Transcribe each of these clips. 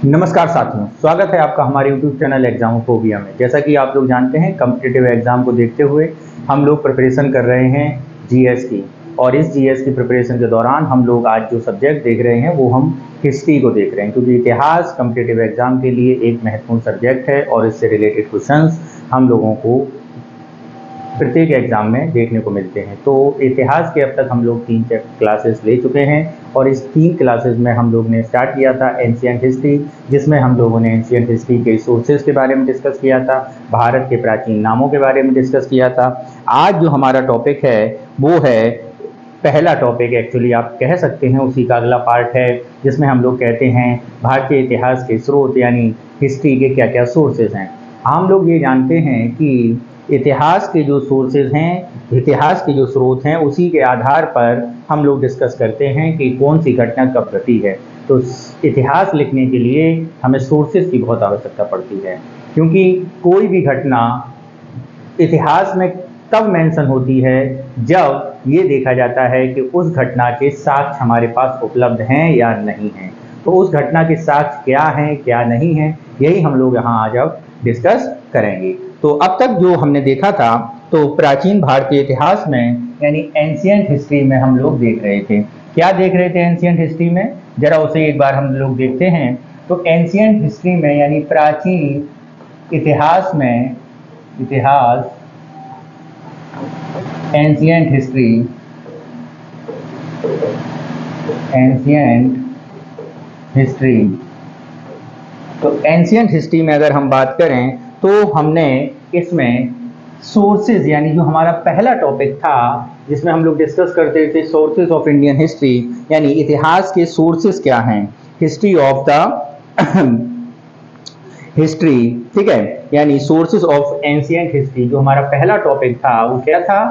नमस्कार साथियों, स्वागत है आपका हमारे YouTube चैनल एग्जामोफोबिया में। जैसा कि आप लोग जानते हैं, कॉम्पिटिटिव एग्जाम को देखते हुए हम लोग प्रिपरेशन कर रहे हैं जीएस की। और इस जीएस की प्रिपरेशन के दौरान हम लोग आज जो सब्जेक्ट देख रहे हैं वो हम हिस्ट्री को देख रहे हैं, क्योंकि इतिहास कॉम्पिटिटिव एग्जाम के लिए एक महत्वपूर्ण सब्जेक्ट है और इससे रिलेटेड क्वेश्चंस हम लोगों को प्रत्येक एग्जाम में देखने को मिलते हैं। तो इतिहास के अब तक हम लोग 3 क्लासेस ले चुके हैं और इस 3 क्लासेस में हम लोग ने स्टार्ट किया था एंशिएंट हिस्ट्री, जिसमें हम लोगों ने एंशिएंट हिस्ट्री के सोर्सेज के बारे में डिस्कस किया था, भारत के प्राचीन नामों के बारे में डिस्कस किया था। आज जो हमारा टॉपिक है वो है पहला टॉपिक, एक्चुअली आप कह सकते हैं उसी का अगला पार्ट है, जिसमें हम लोग कहते हैं भारतीय इतिहास के स्रोत यानी हिस्ट्री के क्या क्या सोर्सेज हैं। हम लोग ये जानते हैं कि इतिहास के जो सोर्सेज हैं, इतिहास के जो स्रोत हैं, उसी के आधार पर हम लोग डिस्कस करते हैं कि कौन सी घटना कब घटी है। तो इतिहास लिखने के लिए हमें सोर्सेज की बहुत आवश्यकता पड़ती है, क्योंकि कोई भी घटना इतिहास में तब मेंशन होती है जब ये देखा जाता है कि उस घटना के साक्ष्य हमारे पास उपलब्ध हैं या नहीं हैं। तो उस घटना के साक्ष्य क्या हैं क्या नहीं हैं, यही हम लोग यहाँ आज अब डिस्कस करेंगे। तो अब तक जो हमने देखा था, तो प्राचीन भारतीय इतिहास में यानी एंशिएंट हिस्ट्री में हम लोग देख रहे थे। क्या देख रहे थे एंशिएंट हिस्ट्री में, जरा उसे एक बार हम लोग देखते हैं। तो एंशिएंट हिस्ट्री में यानी प्राचीन इतिहास में, इतिहास एंशिएंट हिस्ट्री, एंशिएंट हिस्ट्री। तो एंशिएंट हिस्ट्री में अगर हम बात करें तो हमने इसमें सोर्सेज यानी जो हमारा पहला टॉपिक था, जिसमें हम लोग डिस्कस करते थे सोर्सेज ऑफ इंडियन हिस्ट्री, यानी इतिहास के सोर्सेज क्या हैं, हिस्ट्री ऑफ द हिस्ट्री, ठीक है, यानी सोर्सेज ऑफ एंशिएंट हिस्ट्री। जो हमारा पहला टॉपिक था वो क्या था,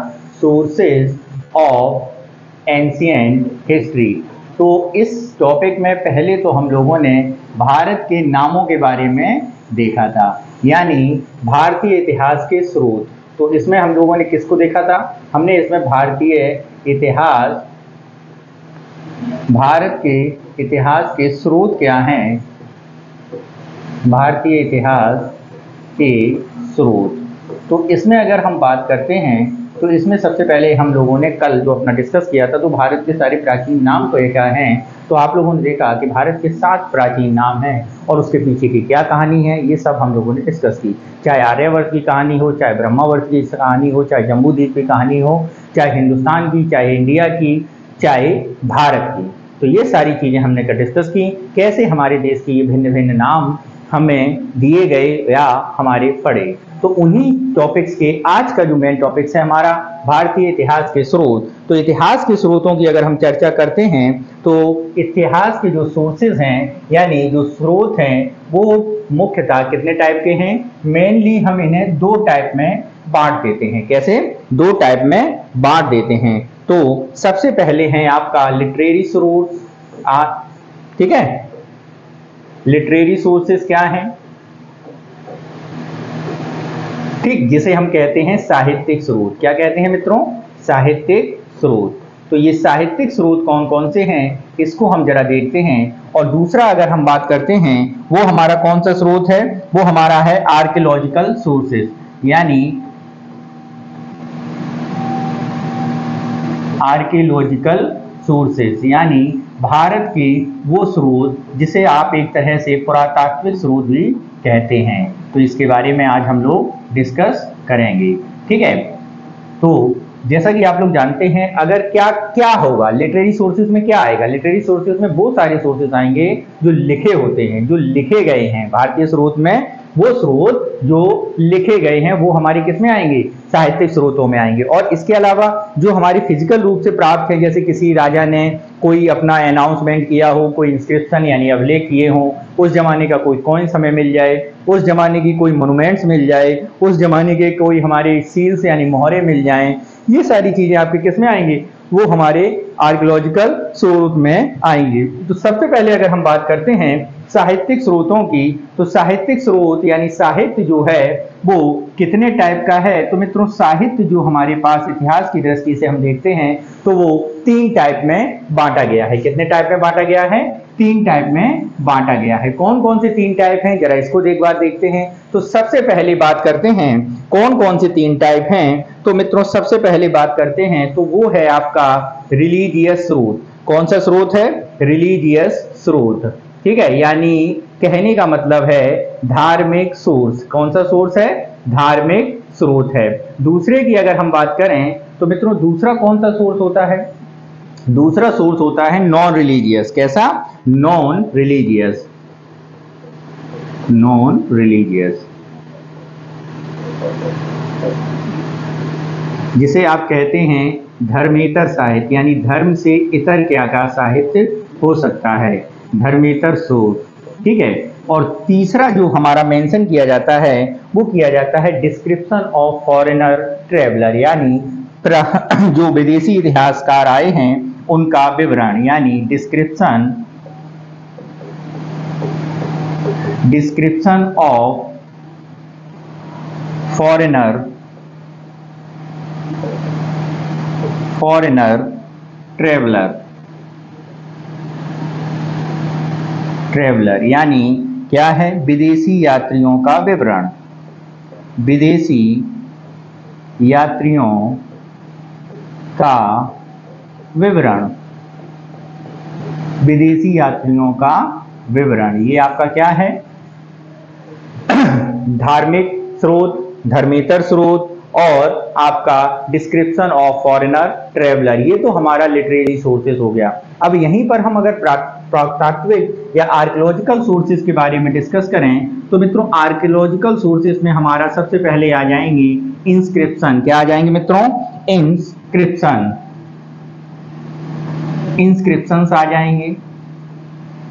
सोर्सेज ऑफ एंशिएंट हिस्ट्री। तो इस टॉपिक में पहले तो हम लोगों ने भारत के नामों के बारे में देखा था, यानी भारतीय इतिहास के स्रोत। तो इसमें हम लोगों ने किसको देखा था, हमने इसमें भारतीय इतिहास, भारत के इतिहास के स्रोत क्या हैं, भारतीय इतिहास के स्रोत। तो इसमें अगर हम बात करते हैं तो इसमें सबसे पहले हम लोगों ने कल जो अपना डिस्कस किया था, तो भारत के सारे प्राचीन नाम तो क्या हैं। तो आप लोगों ने देखा कि भारत के 7 प्राचीन नाम हैं और उसके पीछे की क्या कहानी है, ये सब हम लोगों ने डिस्कस की। चाहे आर्यवर्त की कहानी हो, चाहे ब्रह्मावर्त की कहानी हो, चाहे जम्बूद्वीप की कहानी हो, चाहे हिंदुस्तान की, चाहे इंडिया की, चाहे भारत की। तो ये सारी चीज़ें हमने डिस्कस की, कैसे हमारे देश के ये भिन्न भिन्न नाम हमें दिए गए या हमारे पढ़े। तो उन्हीं टॉपिक्स के आज का जो मेन टॉपिक्स है हमारा भारतीय इतिहास के स्रोत। तो इतिहास के स्रोतों की अगर हम चर्चा करते हैं तो इतिहास के जो सोर्सेज हैं यानी जो स्रोत हैं वो मुख्यतः कितने टाइप के हैं, मेनली हम इन्हें 2 टाइप में बांट देते हैं। कैसे, 2 टाइप में बांट देते हैं। तो सबसे पहले हैं आपका लिटरेरी सोर्स, ठीक है। लिटरेरी सोर्सेस क्या हैं, ठीक, जिसे हम कहते हैं साहित्यिक स्रोत। क्या कहते हैं मित्रों, साहित्यिक स्रोत। तो ये साहित्यिक स्रोत कौन कौन से हैं इसको हम जरा देखते हैं। और दूसरा अगर हम बात करते हैं वो हमारा कौन सा स्रोत है, वो हमारा है आर्कियोलॉजिकल सोर्सेज, यानी आर्कियोलॉजिकल सोर्सेज, यानी भारत के वो स्रोत जिसे आप एक तरह से पुरातात्विक स्रोत भी कहते हैं। तो इसके बारे में आज हम लोग डिस्कस करेंगे, ठीक है। तो जैसा कि आप लोग जानते हैं, अगर क्या क्या होगा लिटरेरी सोर्सेज में, क्या आएगा लिटरेरी सोर्सेज में, वो सारे सोर्सेज आएंगे जो लिखे होते हैं, जो लिखे गए हैं। भारतीय स्रोत में वो स्रोत जो लिखे गए हैं वो हमारे किस में आएंगे, साहित्यिक स्रोतों में आएंगे। और इसके अलावा जो हमारी फिजिकल रूप से प्राप्त है, जैसे किसी राजा ने कोई अपना अनाउंसमेंट किया हो, कोई इंस्क्रिप्शन यानी अभिलेख किए हों, उस जमाने का कोई कॉइन्स हमें मिल जाए, उस जमाने की कोई मोनूमेंट्स मिल जाए, उस जमाने के कोई हमारे सील्स यानी मोहरे मिल जाएं, ये सारी चीजें आपके किस में आएंगी, वो हमारे आर्कियोलॉजिकल स्रोत में आएंगे। तो सबसे पहले अगर हम बात करते हैं साहित्यिक स्रोतों की, तो साहित्यिक स्रोत यानी साहित्य जो है वो कितने टाइप का है। तो मित्रों साहित्य जो हमारे पास इतिहास की दृष्टि से हम देखते हैं तो वो 3 टाइप में बांटा गया है। कितने टाइप में बांटा गया है, तीन टाइप में बांटा गया है। कौन कौन से तीन टाइप हैं, जरा इसको एक बार देखते हैं। तो सबसे पहले बात करते हैं कौन कौन से तीन टाइप हैं। तो मित्रों सबसे पहले बात करते हैं तो वो है आपका रिलीजियस स्रोत। कौन सा स्रोत है? रिलीजियस स्रोत, ठीक है, यानी कहने का मतलब है धार्मिक सोर्स। कौन सा सोर्स है? धार्मिक स्रोत है। दूसरे की अगर हम बात करें तो मित्रों दूसरा कौन सा सोर्स होता है? दूसरा सोर्स होता है नॉन रिलीजियस। कैसा? Non religious. नॉन रिलीजियस जिसे आप कहते हैं धर्मेतर साहित्य, यानी धर्म से इतर क्या का साहित्य हो सकता है, धर्मेतर सोर्स, ठीक है। और तीसरा जो हमारा मेंशन किया जाता है वो किया जाता है डिस्क्रिप्शन ऑफ फॉरेनर ट्रेवलर, यानी जो विदेशी इतिहासकार आए हैं उनका विवरण, यानी डिस्क्रिप्शन ऑफ फॉरेनर ट्रेवलर, यानी क्या है? विदेशी यात्रियों का विवरण। विदेशी यात्रियों का विवरण। विदेशी यात्रियों का विवरण, ये आपका क्या है? धार्मिक स्रोत, धर्मेतर स्रोत और आपका डिस्क्रिप्शन ऑफ फॉरेनर ट्रेवलर, ये तो हमारा लिटरेरी सोर्सेज हो गया। अब यहीं पर हम अगर पुरातात्विक या आर्कियोलॉजिकल सोर्सेज के बारे में डिस्कस करें तो मित्रों आर्कियोलॉजिकल सोर्सेज में हमारा सबसे पहले आ जाएंगे इंस्क्रिप्शन। क्या आ जाएंगे मित्रों? इंस्क्रिप्शंस आ जाएंगे,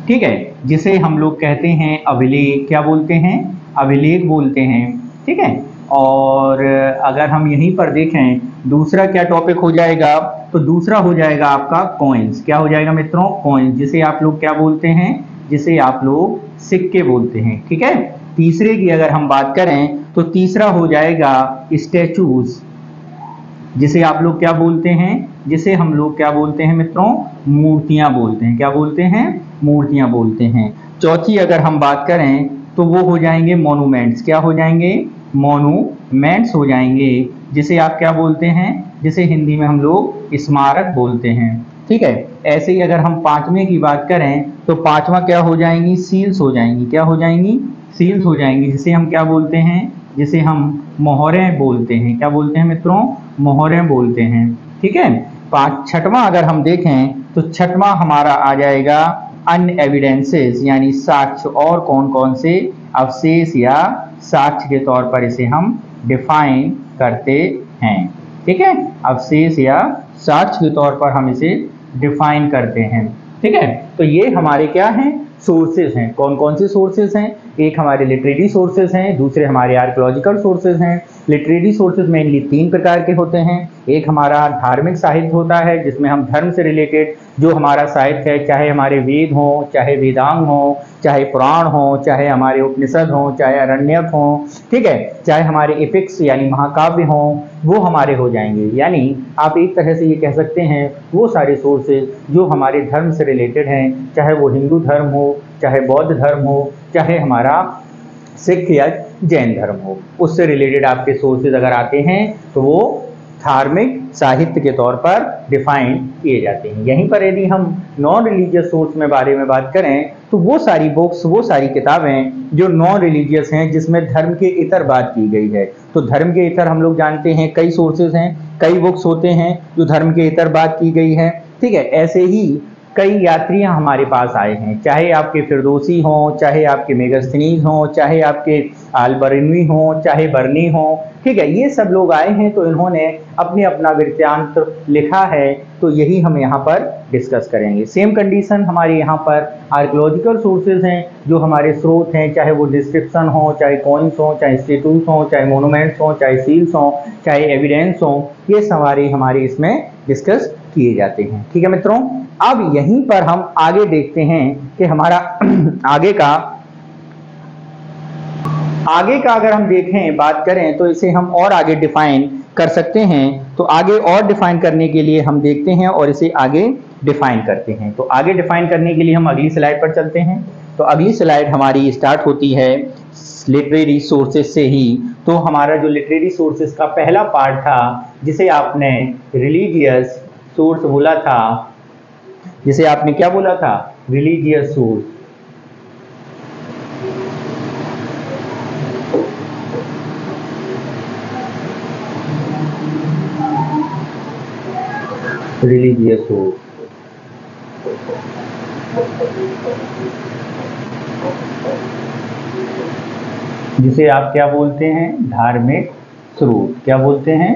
ठीक है, जिसे हम लोग कहते हैं अभिलेख। क्या बोलते हैं? अभिलेख बोलते हैं, ठीक है। और अगर हम यहीं पर देखें दूसरा क्या टॉपिक हो जाएगा, तो दूसरा हो जाएगा आपका कॉइन्स। क्या हो जाएगा मित्रों? कॉइन्स, जिसे आप लोग क्या बोलते हैं? जिसे आप लोग सिक्के बोलते हैं, ठीक है। तीसरे की अगर हम बात करें तो तीसरा हो जाएगा स्टैचूज, जिसे आप लोग क्या बोलते हैं? जिसे हम लोग क्या बोलते हैं मित्रों? मूर्तियां बोलते हैं। क्या बोलते हैं? मूर्तियां बोलते हैं। चौथी अगर हम बात करें तो वो हो जाएंगे मॉन्यूमेंट्स। क्या हो जाएंगे? मॉन्यूमेंट्स हो जाएंगे, जिसे आप क्या बोलते हैं? जिसे हिंदी में हम लोग स्मारक बोलते हैं, ठीक है। ऐसे ही अगर हम पांचवें की बात करें तो पांचवा क्या हो जाएंगी? सील्स हो जाएंगी। क्या हो जाएंगी? सील्स हो जाएंगी, जिसे हम क्या बोलते हैं? जिसे हम मोहरें बोलते हैं। क्या बोलते हैं मित्रों? मोहरें बोलते हैं, ठीक है। छठवां अगर हम देखें तो छठवां हमारा आ जाएगा अन्य एविडेंसेस, यानी साक्ष्य। और कौन कौन से अवशेष या साक्ष्य के तौर पर इसे हम डिफाइन करते हैं, ठीक है। अवशेष या साक्ष्य के तौर पर हम इसे डिफाइन करते हैं, ठीक है। तो ये हमारे क्या हैं? सोर्सेज हैं। कौन कौन से सोर्सेज हैं? एक हमारे लिटरेरी सोर्सेज हैं, दूसरे हमारे आर्कियोलॉजिकल सोर्सेज हैं। लिटरेरी सोर्सेज मेनली तीन प्रकार के होते हैं। एक हमारा धार्मिक साहित्य होता है, जिसमें हम धर्म से रिलेटेड जो हमारा साहित्य है, चाहे हमारे वेद हो, चाहे वेदांग हो, चाहे पुराण हो, चाहे हमारे उपनिषद हो, चाहे अरण्यक हो, ठीक है, चाहे हमारे एपिक्स यानी महाकाव्य हो, वो हमारे हो जाएंगे। यानी आप एक तरह से ये कह सकते हैं वो सारे सोर्सेज जो हमारे धर्म से रिलेटेड हैं, चाहे वो हिंदू धर्म हो, चाहे बौद्ध धर्म हो, चाहे हमारा सिख या जैन धर्म हो, उससे रिलेटेड आपके सोर्सेज अगर आते हैं तो वो धार्मिक साहित्य के तौर पर डिफाइन किए जाते हैं। यहीं पर यदि हम नॉन रिलीजियस सोर्स में बारे में बात करें तो वो सारी बुक्स, वो सारी किताबें जो नॉन रिलीजियस हैं, जिसमें धर्म के इतर बात की गई है। तो धर्म के इतर हम लोग जानते हैं कई सोर्सेज हैं, कई बुक्स होते हैं जो धर्म के इतर बात की गई है, ठीक है। ऐसे ही कई यात्रियां हमारे पास आए हैं, चाहे आपके फिरदौसी हों, चाहे आपके मेगास्थनीज हों, चाहे आपके अलबरनवी हों, चाहे बर्नी हों, ठीक है। ये सब लोग आए हैं तो इन्होंने अपने अपना वृत्तांत लिखा है, तो यही हम यहाँ पर डिस्कस करेंगे। सेम कंडीशन हमारे यहाँ पर आर्कियोलॉजिकल सोर्सेज हैं, जो हमारे स्रोत हैं, चाहे वो डिस्क्रिप्शन हो, चाहे कॉइन्स हो, चाहे स्टेटूस हो, चाहे मोनूमेंट्स हो, चाहे सील्स हो, चाहे एविडेंस हो, ये सारे हमारे इसमें डिस्कस किए जाते हैं, ठीक है मित्रों। अब यहीं पर हम आगे देखते हैं कि हमारा आगे का अगर हम देखें, बात करें तो इसे हम और आगे डिफाइन कर सकते हैं। तो आगे और डिफाइन करने के लिए हम देखते हैं और इसे आगे डिफाइन करते हैं। तो आगे डिफाइन करने के लिए हम अगली स्लाइड पर चलते हैं। तो अगली स्लाइड हमारी स्टार्ट होती है लिटरेरी सोर्सेस से ही। तो हमारा जो लिटरेरी सोर्सेस का पहला पार्ट था, जिसे आपने रिलीजियस सोर्स बोला था, जिसे आपने क्या बोला था, रिलीजियस सोर्स। रिलीजियस सोर्स, जिसे आप क्या बोलते हैं, धार्मिक स्रोत। क्या बोलते हैं,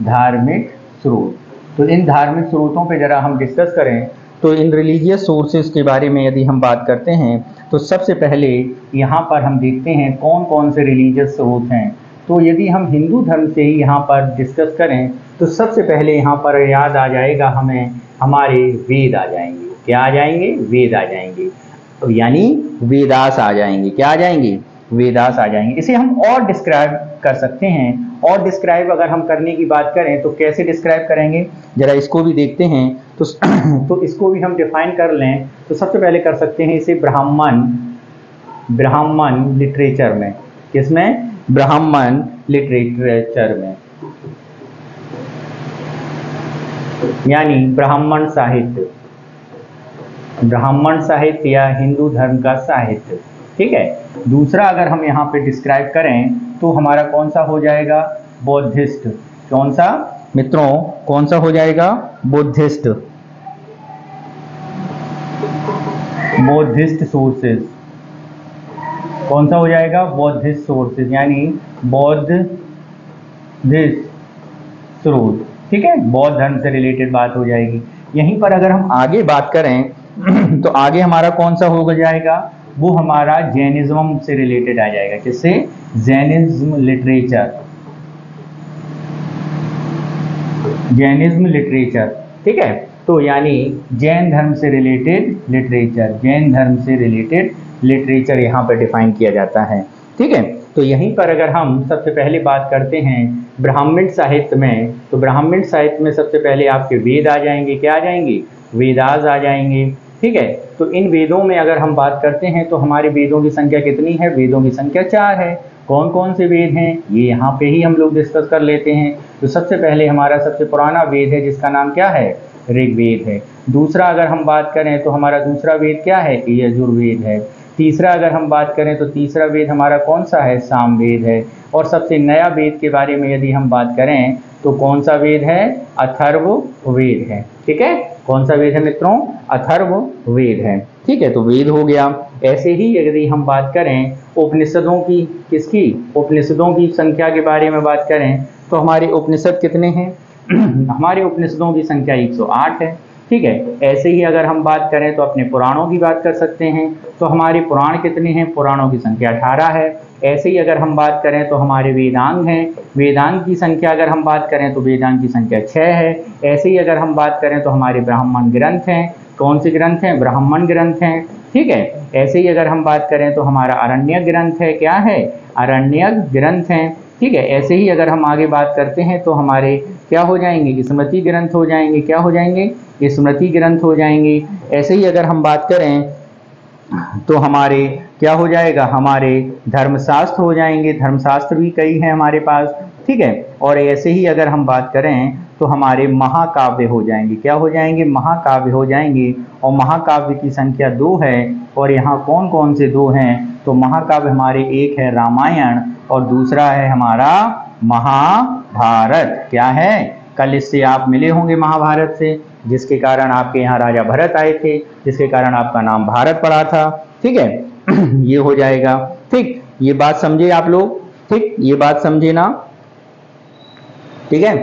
धार्मिक स्रोत। तो इन धार्मिक स्रोतों पे जरा हम डिस्कस करें। तो इन रिलीजियस सोर्सेज के बारे में यदि हम बात करते हैं तो सबसे पहले यहाँ पर हम देखते हैं कौन कौन से रिलीजियस स्रोत हैं। तो यदि हम हिंदू धर्म से ही यहाँ पर डिस्कस करें तो सबसे पहले यहाँ पर याद आ जाएगा हमें, हमारे वेद आ जाएंगे। क्या आ जाएंगे, वेद आ जाएंगे, यानी वेदास आ जाएंगे। क्या आ जाएंगे, वेदास आ जाएंगे। इसे हम और डिस्क्राइब कर सकते हैं। और डिस्क्राइब अगर हम करने की बात करें तो कैसे डिस्क्राइब करेंगे, जरा इसको भी देखते हैं। तो इसको भी हम डिफाइन कर लें तो सबसे पहले कर सकते हैं इसे ब्राह्मण लिटरेचर में। किसमें, ब्राह्मण लिटरेचर में, यानी ब्राह्मण साहित्य, ब्राह्मण साहित्य या हिंदू धर्म का साहित्य। ठीक है। दूसरा अगर हम यहाँ पे डिस्क्राइब करें तो हमारा कौन सा हो जाएगा, बौद्धिस्ट। कौन सा मित्रों, कौन सा हो जाएगा, बौद्धिस्ट, बौद्धिस्ट सोर्सेज। कौन सा हो जाएगा, बौद्धिस्ट सोर्सेज, यानी बौद्धिस्ट स्रोत। ठीक है, बौद्ध धर्म से रिलेटेड बात हो जाएगी। यहीं पर अगर हम आगे बात करें तो आगे हमारा कौन सा हो जाएगा, वो हमारा जैनिज्म से रिलेटेड आ जाएगा। किससे, जैनिज्म लिटरेचर, जैनिज्म लिटरेचर। ठीक है, तो यानी जैन धर्म से रिलेटेड लिटरेचर, जैन धर्म से रिलेटेड लिटरेचर यहाँ पर डिफाइन किया जाता है। ठीक है, तो यहीं पर अगर हम सबसे पहले बात करते हैं ब्राह्मण साहित्य में, तो ब्राह्मण साहित्य में सबसे पहले आपके वेद आ जाएंगे। क्या आ जाएंगे, वेदास आ जाएंगे। ठीक है, तो इन वेदों में अगर हम बात करते हैं तो हमारे वेदों की संख्या कितनी है, वेदों की संख्या 4 है। कौन कौन से वेद हैं, ये यहाँ पे ही हम लोग डिस्कस कर लेते हैं। तो सबसे पहले हमारा सबसे पुराना वेद है जिसका नाम क्या है, ऋग्वेद है। दूसरा अगर हम बात करें तो हमारा दूसरा वेद क्या है, यजुर्वेद है। तीसरा अगर हम बात करें तो तीसरा वेद हमारा कौन सा है, सामवेद है। और सबसे नया वेद के बारे में यदि हम बात करें तो कौन सा वेद है, अथर्ववेद है। ठीक है, कौन सा वेद है मित्रों, अथर्ववेद है। ठीक है, तो वेद हो गया। ऐसे ही यदि हम बात करें उपनिषदों की, किसकी, उपनिषदों की संख्या के बारे में बात करें तो हमारे उपनिषद कितने हैं हमारे उपनिषदों की संख्या 108 है। ठीक है, ऐसे ही अगर हम बात करें तो अपने पुराणों की बात कर सकते हैं। तो हमारे पुराण कितने हैं, पुराणों की संख्या 18 है। ऐसे ही अगर हम बात करें तो हमारे वेदांग हैं, वेदांग की संख्या अगर हम बात करें तो वेदांग की संख्या 6 है। ऐसे ही अगर हम बात करें तो हमारे ब्राह्मण ग्रंथ हैं। कौन से ग्रंथ हैं, ब्राह्मण ग्रंथ हैं। ठीक है, ऐसे ही अगर हम बात करें तो हमारा अरण्यक ग्रंथ है। क्या है, अरण्यक ग्रंथ हैं। ठीक है, ऐसे ही अगर हम आगे बात करते हैं तो हमारे क्या हो जाएंगे, स्मृति ग्रंथ हो जाएंगे। क्या हो जाएंगे, स्मृति ग्रंथ हो जाएंगे। ऐसे ही अगर हम बात करें तो हमारे क्या हो जाएगा, हमारे धर्मशास्त्र हो जाएंगे। धर्मशास्त्र भी कई हैं हमारे पास। ठीक है, और ऐसे ही अगर हम बात करें तो हमारे महाकाव्य हो जाएंगे। क्या हो जाएंगे, महाकाव्य हो जाएंगे। और महाकाव्य की संख्या 2 है। और यहाँ कौन कौन से 2 हैं, तो महाकाव्य हमारे एक है रामायण और दूसरा है हमारा महाभारत। क्या है, कल इससे आप मिले होंगे महाभारत से, जिसके कारण आपके यहाँ राजा भरत आए थे, जिसके कारण आपका नाम भारत पड़ा था। ठीक है ये हो जाएगा। ठीक, ये बात समझे आप लोग। ठीक, ये बात समझे ना। ठीक है,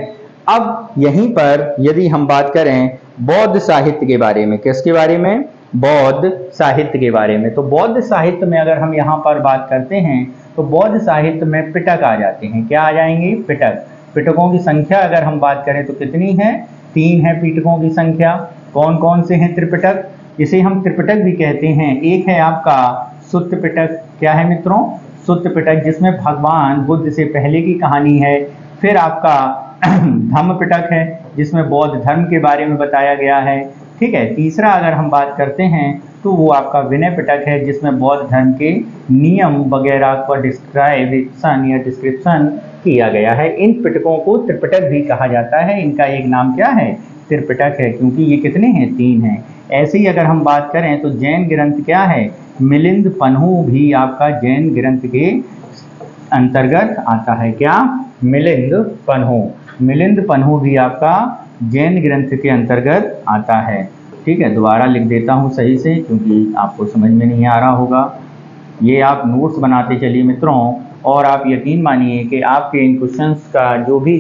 अब यहीं पर यदि हम बात करें बौद्ध साहित्य के बारे में, किसके बारे में, बौद्ध साहित्य के बारे में। तो बौद्ध साहित्य में अगर हम यहाँ पर बात करते हैं तो बौद्ध साहित्य में पिटक आ जाते हैं। क्या आ जाएंगे, पिटक। पिटकों की संख्या अगर हम बात करें तो कितनी है, 3 है पिटकों की संख्या। कौन कौन से हैं त्रिपिटक, इसे हम त्रिपिटक भी कहते हैं। एक है आपका सुत्त पिटक। क्या है मित्रों, सुत्त पिटक, जिसमें भगवान बुद्ध से पहले की कहानी है। फिर आपका धम्म पिटक है जिसमें बौद्ध धर्म के बारे में बताया गया है। ठीक है। तीसरा अगर हम बात करते हैं तो वो आपका विनय पिटक है, जिसमें बौद्ध धर्म के नियम वगैरह का डिस्क्राइब्शन या डिस्क्रिप्शन किया गया है। इन पिटकों को त्रिपिटक भी कहा जाता है। इनका एक नाम क्या है? त्रिपिटक है, क्योंकि ये कितने हैं? 3 हैं। ऐसे ही अगर हम बात करें तो जैन ग्रंथ क्या है? मिलिंद पन्हु भी आपका जैन ग्रंथ के अंतर्गत आता है। क्या? मिलिंद पन्हु। मिलिंद पन्हु भी आपका जैन ग्रंथ के अंतर्गत आता है। ठीक है, दोबारा लिख देता हूँ सही से, क्योंकि आपको समझ में नहीं आ रहा होगा। ये आप नोट्स बनाते चलिए मित्रों, और आप यकीन मानिए कि आपके इन क्वेश्चंस का जो भी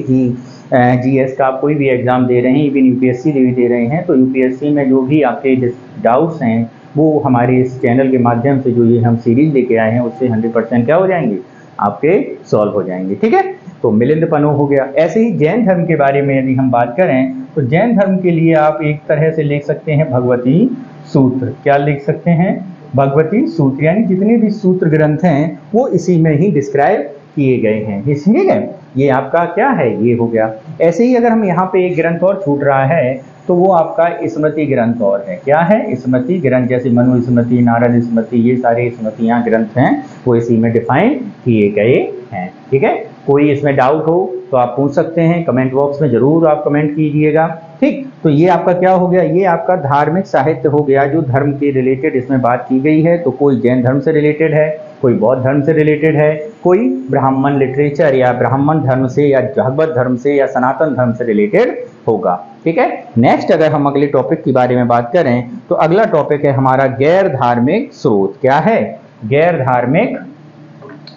जीएस का आप कोई भी एग्जाम दे रहे हैं, इवन यूपीएससी भी दे रहे हैं, तो यूपीएससी में जो भी आपके डाउट्स हैं वो हमारे इस चैनल के माध्यम से जो ये हम सीरीज लेके आए हैं उससे 100% क्या हो जाएंगे? आपके सॉल्व हो जाएंगे। ठीक है, तो मिलिंद पन्हु हो गया। ऐसे ही जैन धर्म के बारे में यदि हम बात करें तो जैन धर्म के लिए आप एक तरह से लिख सकते हैं भगवती सूत्र। क्या लिख सकते हैं? भगवती सूत्र, यानी जितने भी सूत्र ग्रंथ हैं वो इसी में ही डिस्क्राइब किए गए हैं। ठीक है, ये आपका क्या है? ये हो गया। ऐसे ही अगर हम यहाँ पे एक ग्रंथ और छूट रहा है तो वो आपका स्मृति ग्रंथ और है। क्या है? स्मृति ग्रंथ, जैसे मनु स्मृति, नारद स्मृति, ये सारे स्मृतियाँ ग्रंथ हैं वो इसी में डिफाइन किए गए हैं। ठीक है, कोई इसमें डाउट हो तो आप पूछ सकते हैं, कमेंट बॉक्स में जरूर आप कमेंट कीजिएगा। ठीक, तो ये आपका क्या हो गया? ये आपका धार्मिक साहित्य हो गया जो धर्म के रिलेटेड इसमें बात की गई है। तो कोई जैन धर्म से रिलेटेड है, कोई बौद्ध धर्म से रिलेटेड है, कोई ब्राह्मण लिटरेचर या ब्राह्मण धर्म से या भागवत धर्म से या सनातन धर्म से रिलेटेड होगा। ठीक है, नेक्स्ट अगर हम अगले टॉपिक के बारे में बात करें तो अगला टॉपिक है हमारा गैर धार्मिक स्रोत। क्या है? गैर धार्मिक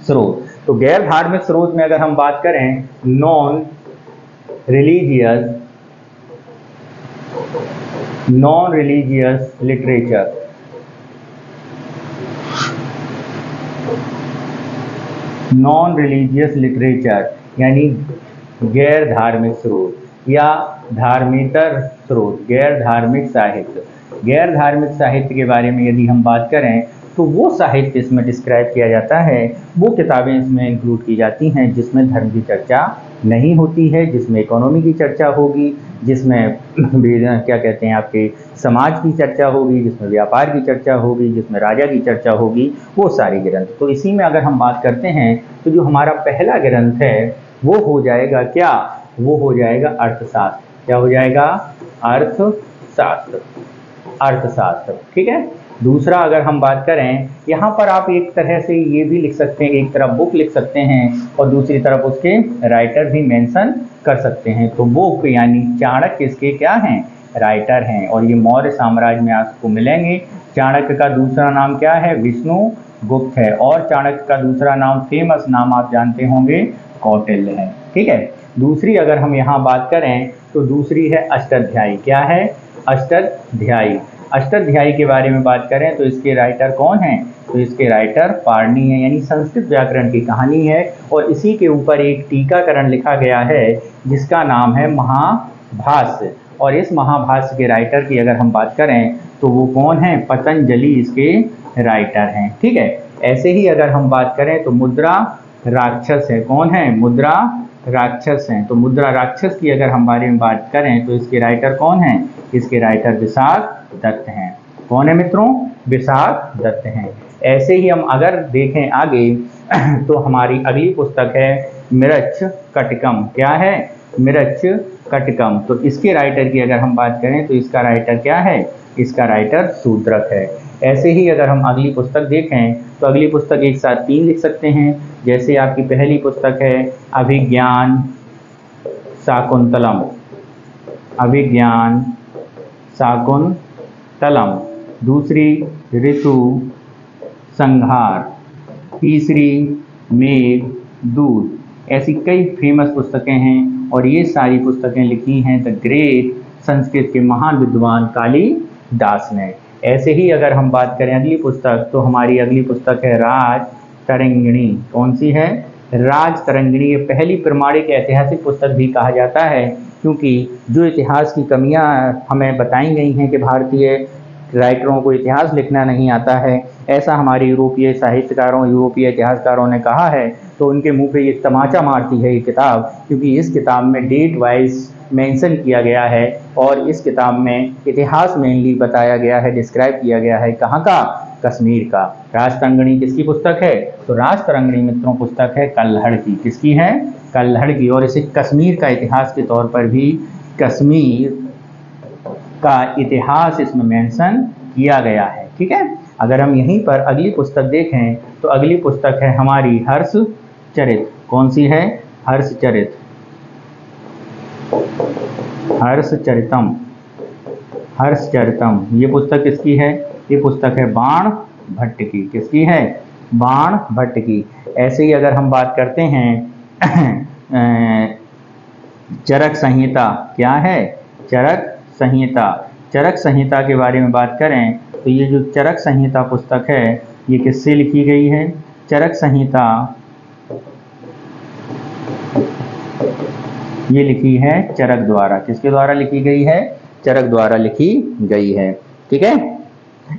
स्रोत। तो गैर धार्मिक स्रोत में अगर हम बात करें non religious literature, non religious literature यानी गैर धार्मिक स्रोत या धार्मितर स्रोत, गैर धार्मिक साहित्य। गैर धार्मिक साहित्य के बारे में यदि हम बात करें तो वो साहित्य इसमें डिस्क्राइब किया जाता है, वो किताबें इसमें इंक्लूड की जाती हैं जिसमें धर्म की चर्चा नहीं होती है, जिसमें इकोनॉमी की चर्चा होगी, जिसमें क्या कहते हैं आपके समाज की चर्चा होगी, जिसमें व्यापार की चर्चा होगी, जिसमें राजा की चर्चा होगी, वो सारी ग्रंथ। तो इसी में अगर हम बात करते हैं तो जो हमारा पहला ग्रंथ है वो हो जाएगा क्या? वो हो जाएगा अर्थशास्त्र। क्या हो जाएगा? अर्थशास्त्र। अर्थशास्त्र। ठीक है, दूसरा अगर हम बात करें, यहाँ पर आप एक तरह से ये भी लिख सकते हैं, एक तरफ बुक लिख सकते हैं और दूसरी तरफ उसके राइटर भी मेंशन कर सकते हैं। तो बुक यानी चाणक्य इसके क्या हैं? राइटर हैं, और ये मौर्य साम्राज्य में आपको मिलेंगे। चाणक्य का दूसरा नाम क्या है? विष्णुगुप्त है, और चाणक्य का दूसरा नाम, फेमस नाम आप जानते होंगे, कौटिल्य है। ठीक है, दूसरी अगर हम यहाँ बात करें तो दूसरी है अष्टाध्यायी। क्या है? अष्टाध्यायी। अष्टाध्यायी के बारे में बात करें तो इसके राइटर कौन हैं? तो इसके राइटर पाणिनि है, यानी संस्कृत व्याकरण की कहानी है, और इसी के ऊपर एक टीकाकरण लिखा गया है जिसका नाम है महाभाष्य। और इस महाभाष्य के राइटर की अगर हम बात करें तो वो कौन है? पतंजलि इसके राइटर हैं। ठीक है, ऐसे ही अगर हम बात करें तो मुद्रा राक्षस है। कौन है? मुद्रा राक्षस हैं। तो मुद्रा राक्षस की अगर हम बारे में बात करें तो इसके राइटर कौन हैं? इसके राइटर विशाख दत्त हैं। कौन है मित्रों? विशाख दत्त हैं। ऐसे ही हम अगर देखें आगे तो हमारी अगली पुस्तक है मृच्छ कटकम। क्या है? मृच्छ कटकम। तो इसके राइटर की अगर हम बात करें तो इसका राइटर क्या है? इसका राइटर शूद्रक है। ऐसे ही अगर हम अगली पुस्तक देखें तो अगली पुस्तक एक साथ 3 लिख सकते हैं। जैसे आपकी पहली पुस्तक है अभिज्ञान शाकुंतलम, अभिज्ञान शाकुंतलम। दूसरी ऋतु संहार, तीसरी मेघदूत। ऐसी कई फेमस पुस्तकें हैं और ये सारी पुस्तकें लिखी हैं द ग्रेट संस्कृत के महान विद्वान कालिदास ने। ऐसे ही अगर हम बात करें अगली पुस्तक तो हमारी अगली पुस्तक है राज तरंगिणी। कौन सी है? राज तरंगिणी। ये पहली प्रमाणिक ऐतिहासिक पुस्तक भी कहा जाता है, क्योंकि जो इतिहास की कमियां हमें बताई गई हैं कि भारतीय राइटरों को इतिहास लिखना नहीं आता है, ऐसा हमारे यूरोपीय साहित्यकारों, यूरोपीय इतिहासकारों ने कहा है, तो उनके मुंह पे ये तमाचा मारती है ये किताब, क्योंकि इस किताब में डेट वाइज मेंशन किया गया है और इस किताब में इतिहास मेनली बताया गया है, डिस्क्राइब किया गया है। कहाँ का? कश्मीर का। राजतरंगिणी किसकी पुस्तक है? तो राजतरंगिणी मित्रों पुस्तक है कल्हड़ की। किसकी है? कल्हड़ की। और इसे कश्मीर का इतिहास के तौर पर भी कश्मीर का इतिहास इसमें मेंशन किया गया है। ठीक है। अगर हम यहीं पर अगली पुस्तक देखें तो अगली पुस्तक है हमारी हर्षचरित। कौन सी है? हर्षचरित। हर्षचरितम। हर्षचरितम ये पुस्तक किसकी है? ये पुस्तक है बाण भट्ट की। किसकी है? बाण भट्ट की। ऐसे ही अगर हम बात करते हैं चरक संहिता। क्या है? चरक संहिता। चरक संहिता के बारे में बात करें तो ये जो चरक संहिता पुस्तक है ये किससे लिखी गई है? चरक संहिता ये लिखी है चरक द्वारा। किसके द्वारा लिखी गई है? चरक द्वारा लिखी गई है। ठीक है।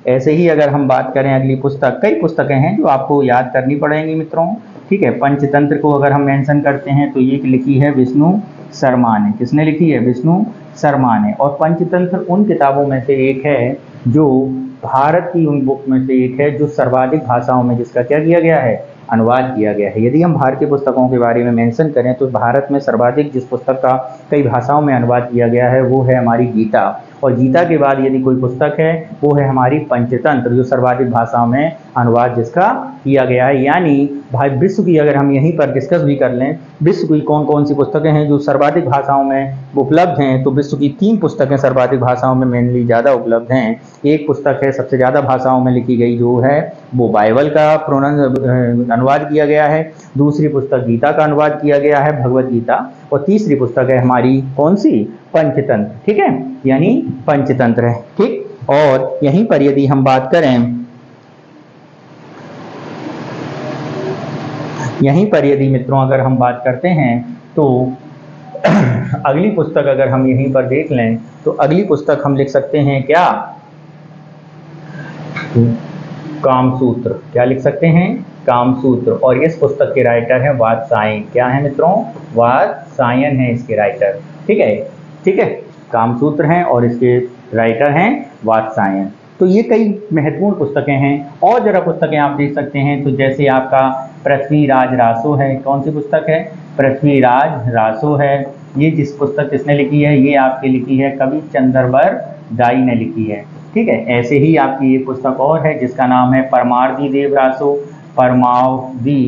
ऐसे ही अगर हम बात करें अगली पुस्तक, कई पुस्तकें हैं जो आपको याद करनी पड़ेंगी मित्रों। ठीक है। पंचतंत्र को अगर हम मेंशन करते हैं तो ये लिखी है विष्णु शर्मा ने। किसने लिखी है? विष्णु शर्मा ने। और पंचतंत्र उन किताबों में से एक है जो भारत की उन बुक में से एक है जो सर्वाधिक भाषाओं में जिसका क्या किया गया है? अनुवाद किया गया है। यदि हम भारतीय पुस्तकों के बारे में मेंशन करें तो भारत में सर्वाधिक जिस पुस्तक का कई भाषाओं में अनुवाद किया गया है वो है हमारी गीता। और गीता के बाद यदि कोई पुस्तक है वो है हमारी पंचतंत्र जो सर्वाधिक भाषाओं में अनुवाद जिसका किया गया है। यानी भाई विश्व की अगर हम यहीं पर डिस्कस भी कर लें विश्व की कौन कौन सी पुस्तकें हैं जो सर्वाधिक भाषाओं में उपलब्ध हैं तो विश्व की 3 पुस्तकें सर्वाधिक भाषाओं में मेनली ज़्यादा उपलब्ध हैं। एक पुस्तक है सबसे ज़्यादा भाषाओं में लिखी गई जो है वो बाइबल का अनुवाद किया गया है। दूसरी पुस्तक गीता का अनुवाद किया गया है भगवत गीता। और तीसरी पुस्तक है हमारी कौन सी? पंचतंत्र। ठीक है। यानी पंचतंत्र है। ठीक। और यहीं पर यदि हम बात करें यहीं पर यदि मित्रों अगर हम बात करते हैं तो अगली पुस्तक अगर हम यहीं पर देख लें तो अगली पुस्तक हम लिख सकते हैं क्या? कामसूत्र। क्या लिख सकते हैं? कामसूत्र। और इस पुस्तक के राइटर हैं वात्सायन। क्या है मित्रों? वात्सायन है इसके राइटर। ठीक है। ठीक है। कामसूत्र हैं और इसके राइटर हैं वात्सायन। तो ये कई महत्वपूर्ण पुस्तकें हैं। और जरा पुस्तकें आप देख सकते हैं तो जैसे आपका पृथ्वीराज रासो है। कौन सी पुस्तक है? पृथ्वीराज रासो है। ये जिस पुस्तक किसने लिखी है? ये आपकी लिखी है कवि चंद्रबर दाई ने लिखी है। ठीक है। ऐसे ही आपकी एक पुस्तक और है जिसका नाम है परमार्दी देवरासो। परमावधि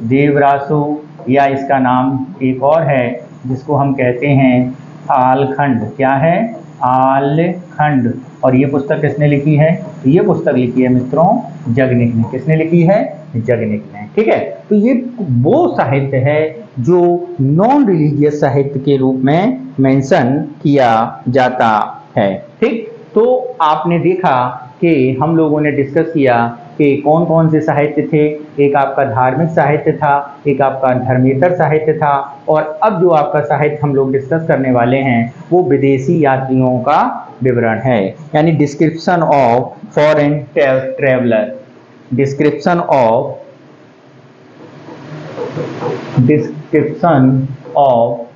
देवरासो या इसका नाम एक और है जिसको हम कहते हैं आलखंड। क्या है? आलखंड। और ये पुस्तक किसने लिखी है? ये पुस्तक लिखी है मित्रों जगनिक ने। किसने लिखी है? जगनिक ने। ठीक है। तो ये वो साहित्य है जो नॉन रिलीजियस साहित्य के रूप में मेंशन किया जाता है। ठीक। तो आपने देखा कि हम लोगों ने डिस्कस किया कि कौन कौन से साहित्य थे। एक आपका धार्मिक साहित्य था, एक आपका धर्मेतर साहित्य था और अब जो आपका साहित्य हम लोग डिस्कस करने वाले हैं वो विदेशी यात्रियों का विवरण है। यानी description of foreign traveller. Description of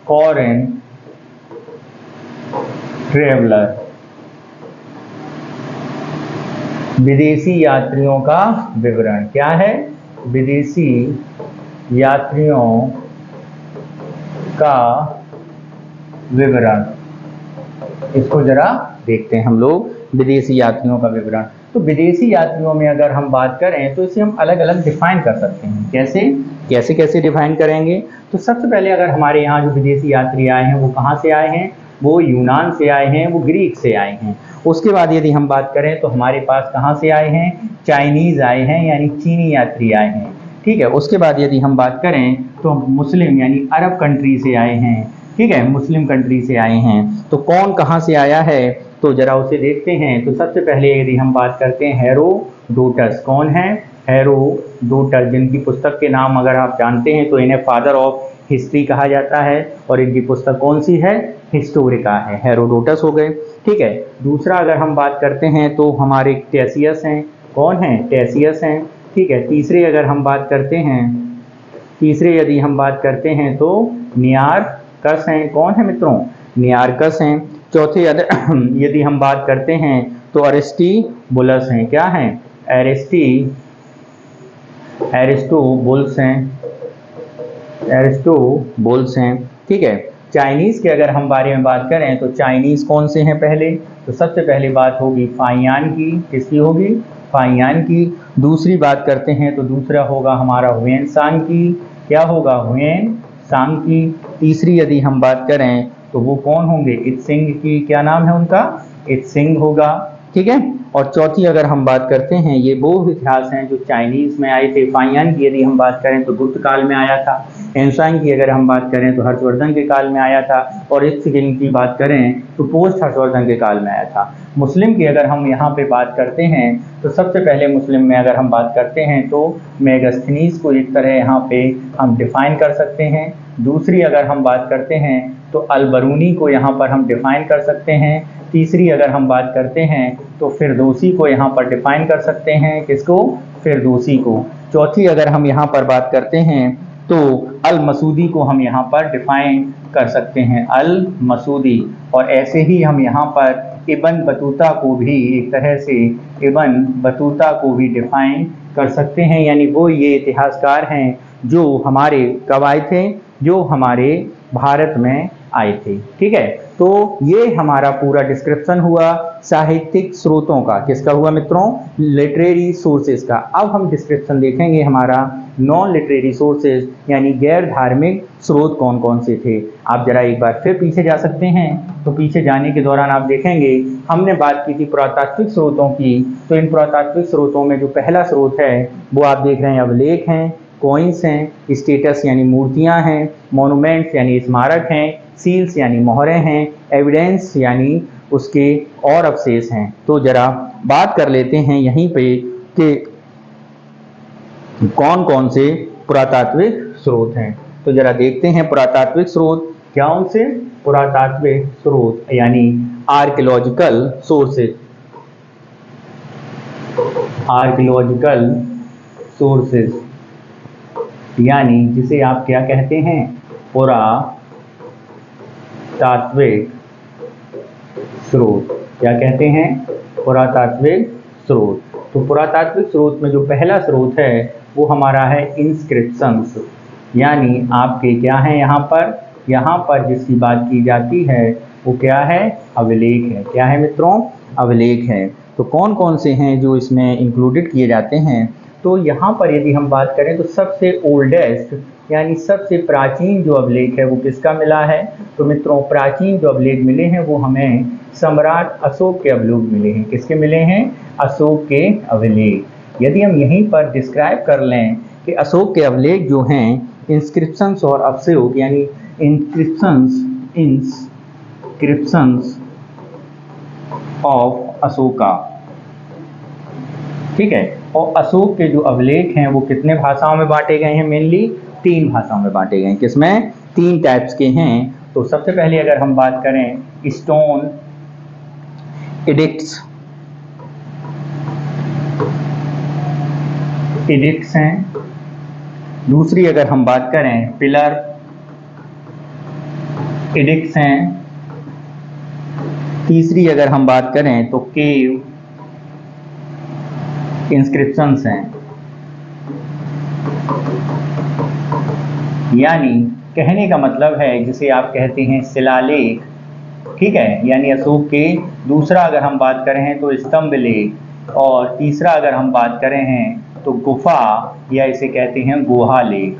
foreign traveller. विदेशी यात्रियों का विवरण। क्या है? विदेशी यात्रियों का विवरण। इसको जरा देखते हैं हम लोग विदेशी यात्रियों का विवरण। तो विदेशी यात्रियों में अगर हम बात करें तो इसे हम अलग अलग डिफाइन कर सकते हैं। कैसे कैसे डिफाइन करेंगे? तो सबसे पहले अगर हमारे यहाँ जो विदेशी यात्री आए हैं वो कहाँ से आए हैं? वो यूनान से आए हैं, वो ग्रीक से आए हैं। उसके बाद यदि हम बात करें तो हमारे पास कहाँ से आए हैं? चाइनीज़ आए हैं यानी चीनी यात्री आए हैं। ठीक है। उसके बाद यदि हम बात करें तो मुस्लिम यानी अरब कंट्री से आए हैं। ठीक है। मुस्लिम कंट्री से आए हैं। तो कौन कहाँ से आया है तो जरा उसे देखते हैं। तो सबसे पहले यदि हम बात करते हैं हेरोडोटस। कौन है? हेरोडोटस, जिनकी पुस्तक के नाम अगर आप जानते हैं तो इन्हें फादर ऑफ हिस्ट्री कहा जाता है और इनकी पुस्तक कौन सी है? हिस्टोरिका है। हेरोडोटस हो गए। ठीक है। दूसरा अगर हम बात करते हैं तो हमारे टेसियस हैं। कौन है? टेसियस हैं। ठीक है। तीसरे यदि हम बात करते हैं तो नियार नियारकस हैं। कौन है मित्रों? नियारकस हैं। चौथे यदि हम बात करते हैं तो अरिस्टोबुलस हैं। क्या हैं? एरिस्टोबुलस हैं। एरिस्टोबुलस हैं। ठीक है। चाइनीज के अगर हम बारे में बात करें तो चाइनीज कौन से हैं पहले? तो सबसे पहली बात होगी फाइयान की। किसकी होगी? फाइयान की। दूसरी बात करते हैं तो दूसरा होगा हमारा हुएन सांग की। क्या होगा? हुएन सांग की। तीसरी यदि हम बात करें तो वो कौन होंगे? इत्सिंग की। क्या नाम है उनका? इत्सिंग होगा। ठीक है। और चौथी अगर हम बात करते हैं, ये वो इतिहास हैं जो चाइनीज में आए थे। फाइयान की यदि हम बात करें तो गुप्त काल में आया था। एंसांग की अगर हम बात करें तो हर्षवर्धन के काल में आया था। और इत्सिंग की बात करें तो पोस्ट हर्षवर्धन के काल में आया था। मुस्लिम की अगर हम यहाँ पे बात करते हैं तो सबसे पहले मुस्लिम में अगर हम बात करते हैं तो मेगास्थनीज को एक तरह यहाँ पे हम डिफाइन कर सकते हैं। दूसरी अगर हम बात करते हैं तो अलबरूनी को यहाँ पर हम डिफाइन कर सकते हैं। तीसरी अगर हम बात करते हैं तो फिरदौसी को यहाँ पर डिफाइन कर सकते हैं। किसको? फिरदौसी को। चौथी अगर हम यहाँ पर बात करते हैं तो अल मसूदी को हम यहाँ पर डिफाइन कर सकते हैं। अल मसूदी। और ऐसे ही हम यहाँ पर इब्न बतूता को भी एक तरह से इब्न बतूता को भी डिफाइन कर सकते हैं। यानी वो ये इतिहासकार हैं जो हमारे कब आए थे? जो हमारे भारत में आए थे। ठीक है। तो ये हमारा पूरा डिस्क्रिप्शन हुआ साहित्यिक स्रोतों का। किसका हुआ मित्रों? लिटरेरी सोर्सेज का। अब हम डिस्क्रिप्शन देखेंगे हमारा नॉन लिटरेरी सोर्सेज यानी गैर धार्मिक स्रोत कौन कौन से थे। आप जरा एक बार फिर पीछे जा सकते हैं। तो पीछे जाने के दौरान आप देखेंगे हमने बात की थी पुरातात्विक स्रोतों की। तो इन पुरातात्विक स्रोतों में जो पहला स्रोत है वो आप देख रहे हैं अभिलेख हैं, कॉइन्स हैं, स्टेटस यानी मूर्तियां हैं, मोनूमेंट्स यानी स्मारक हैं, सील्स यानी मोहरें हैं, एविडेंस यानी उसके और अवशेष हैं। तो जरा बात कर लेते हैं यहीं पे कि कौन कौन से पुरातात्विक स्रोत हैं। तो जरा देखते हैं पुरातात्विक स्रोत क्या उनसे? पुरातात्विक स्रोत यानी आर्कियोलॉजिकल सोर्सेज। आर्कियोलॉजिकल सोर्सेज यानी जिसे आप क्या कहते हैं? पुरातात्विक स्रोत। क्या कहते हैं? पुरातात्विक स्रोत। तो पुरातात्विक स्रोत में जो पहला स्रोत है वो हमारा है इंस्क्रिप्शंस। यानी आपके क्या है यहाँ पर जिसकी बात की जाती है वो क्या है? अभिलेख है। क्या है मित्रों? अभिलेख है। तो कौन कौन से हैं जो इसमें इंक्लूडेड किए जाते हैं? तो यहाँ पर यदि हम बात करें तो सबसे ओल्डेस्ट यानी सबसे प्राचीन जो अभिलेख है वो किसका मिला है? तो मित्रों प्राचीन जो अभिलेख मिले हैं वो हमें सम्राट अशोक के अभिलेख मिले हैं। किसके मिले हैं? अशोक के अभिलेख। यदि हम यहीं पर डिस्क्राइब कर लें कि अशोक के अभिलेख जो हैं इंस्क्रिप्शंस और अवशेष यानी इंस्क्रिप्शंस ऑफ अशोका। ठीक है। और अशोक के जो अभिलेख हैं वो कितने भाषाओं में बांटे गए हैं? मेनली 3 भाषाओं में बांटे गए हैं। किसमें? 3 टाइप्स के हैं। तो सबसे पहले अगर हम बात करें स्टोन एडिक्ट्स हैं। दूसरी अगर हम बात करें पिलर एडिक्ट्स हैं। तीसरी अगर हम बात करें तो केव इंस्क्रिप्शंस हैं। यानी कहने का मतलब है जिसे आप कहते हैं शिलालेख। ठीक है। यानी अशोक के। दूसरा अगर हम बात करें तो स्तंभ लेख। और तीसरा अगर हम बात करें हैं तो गुफा या इसे कहते हैं गुहा लेख।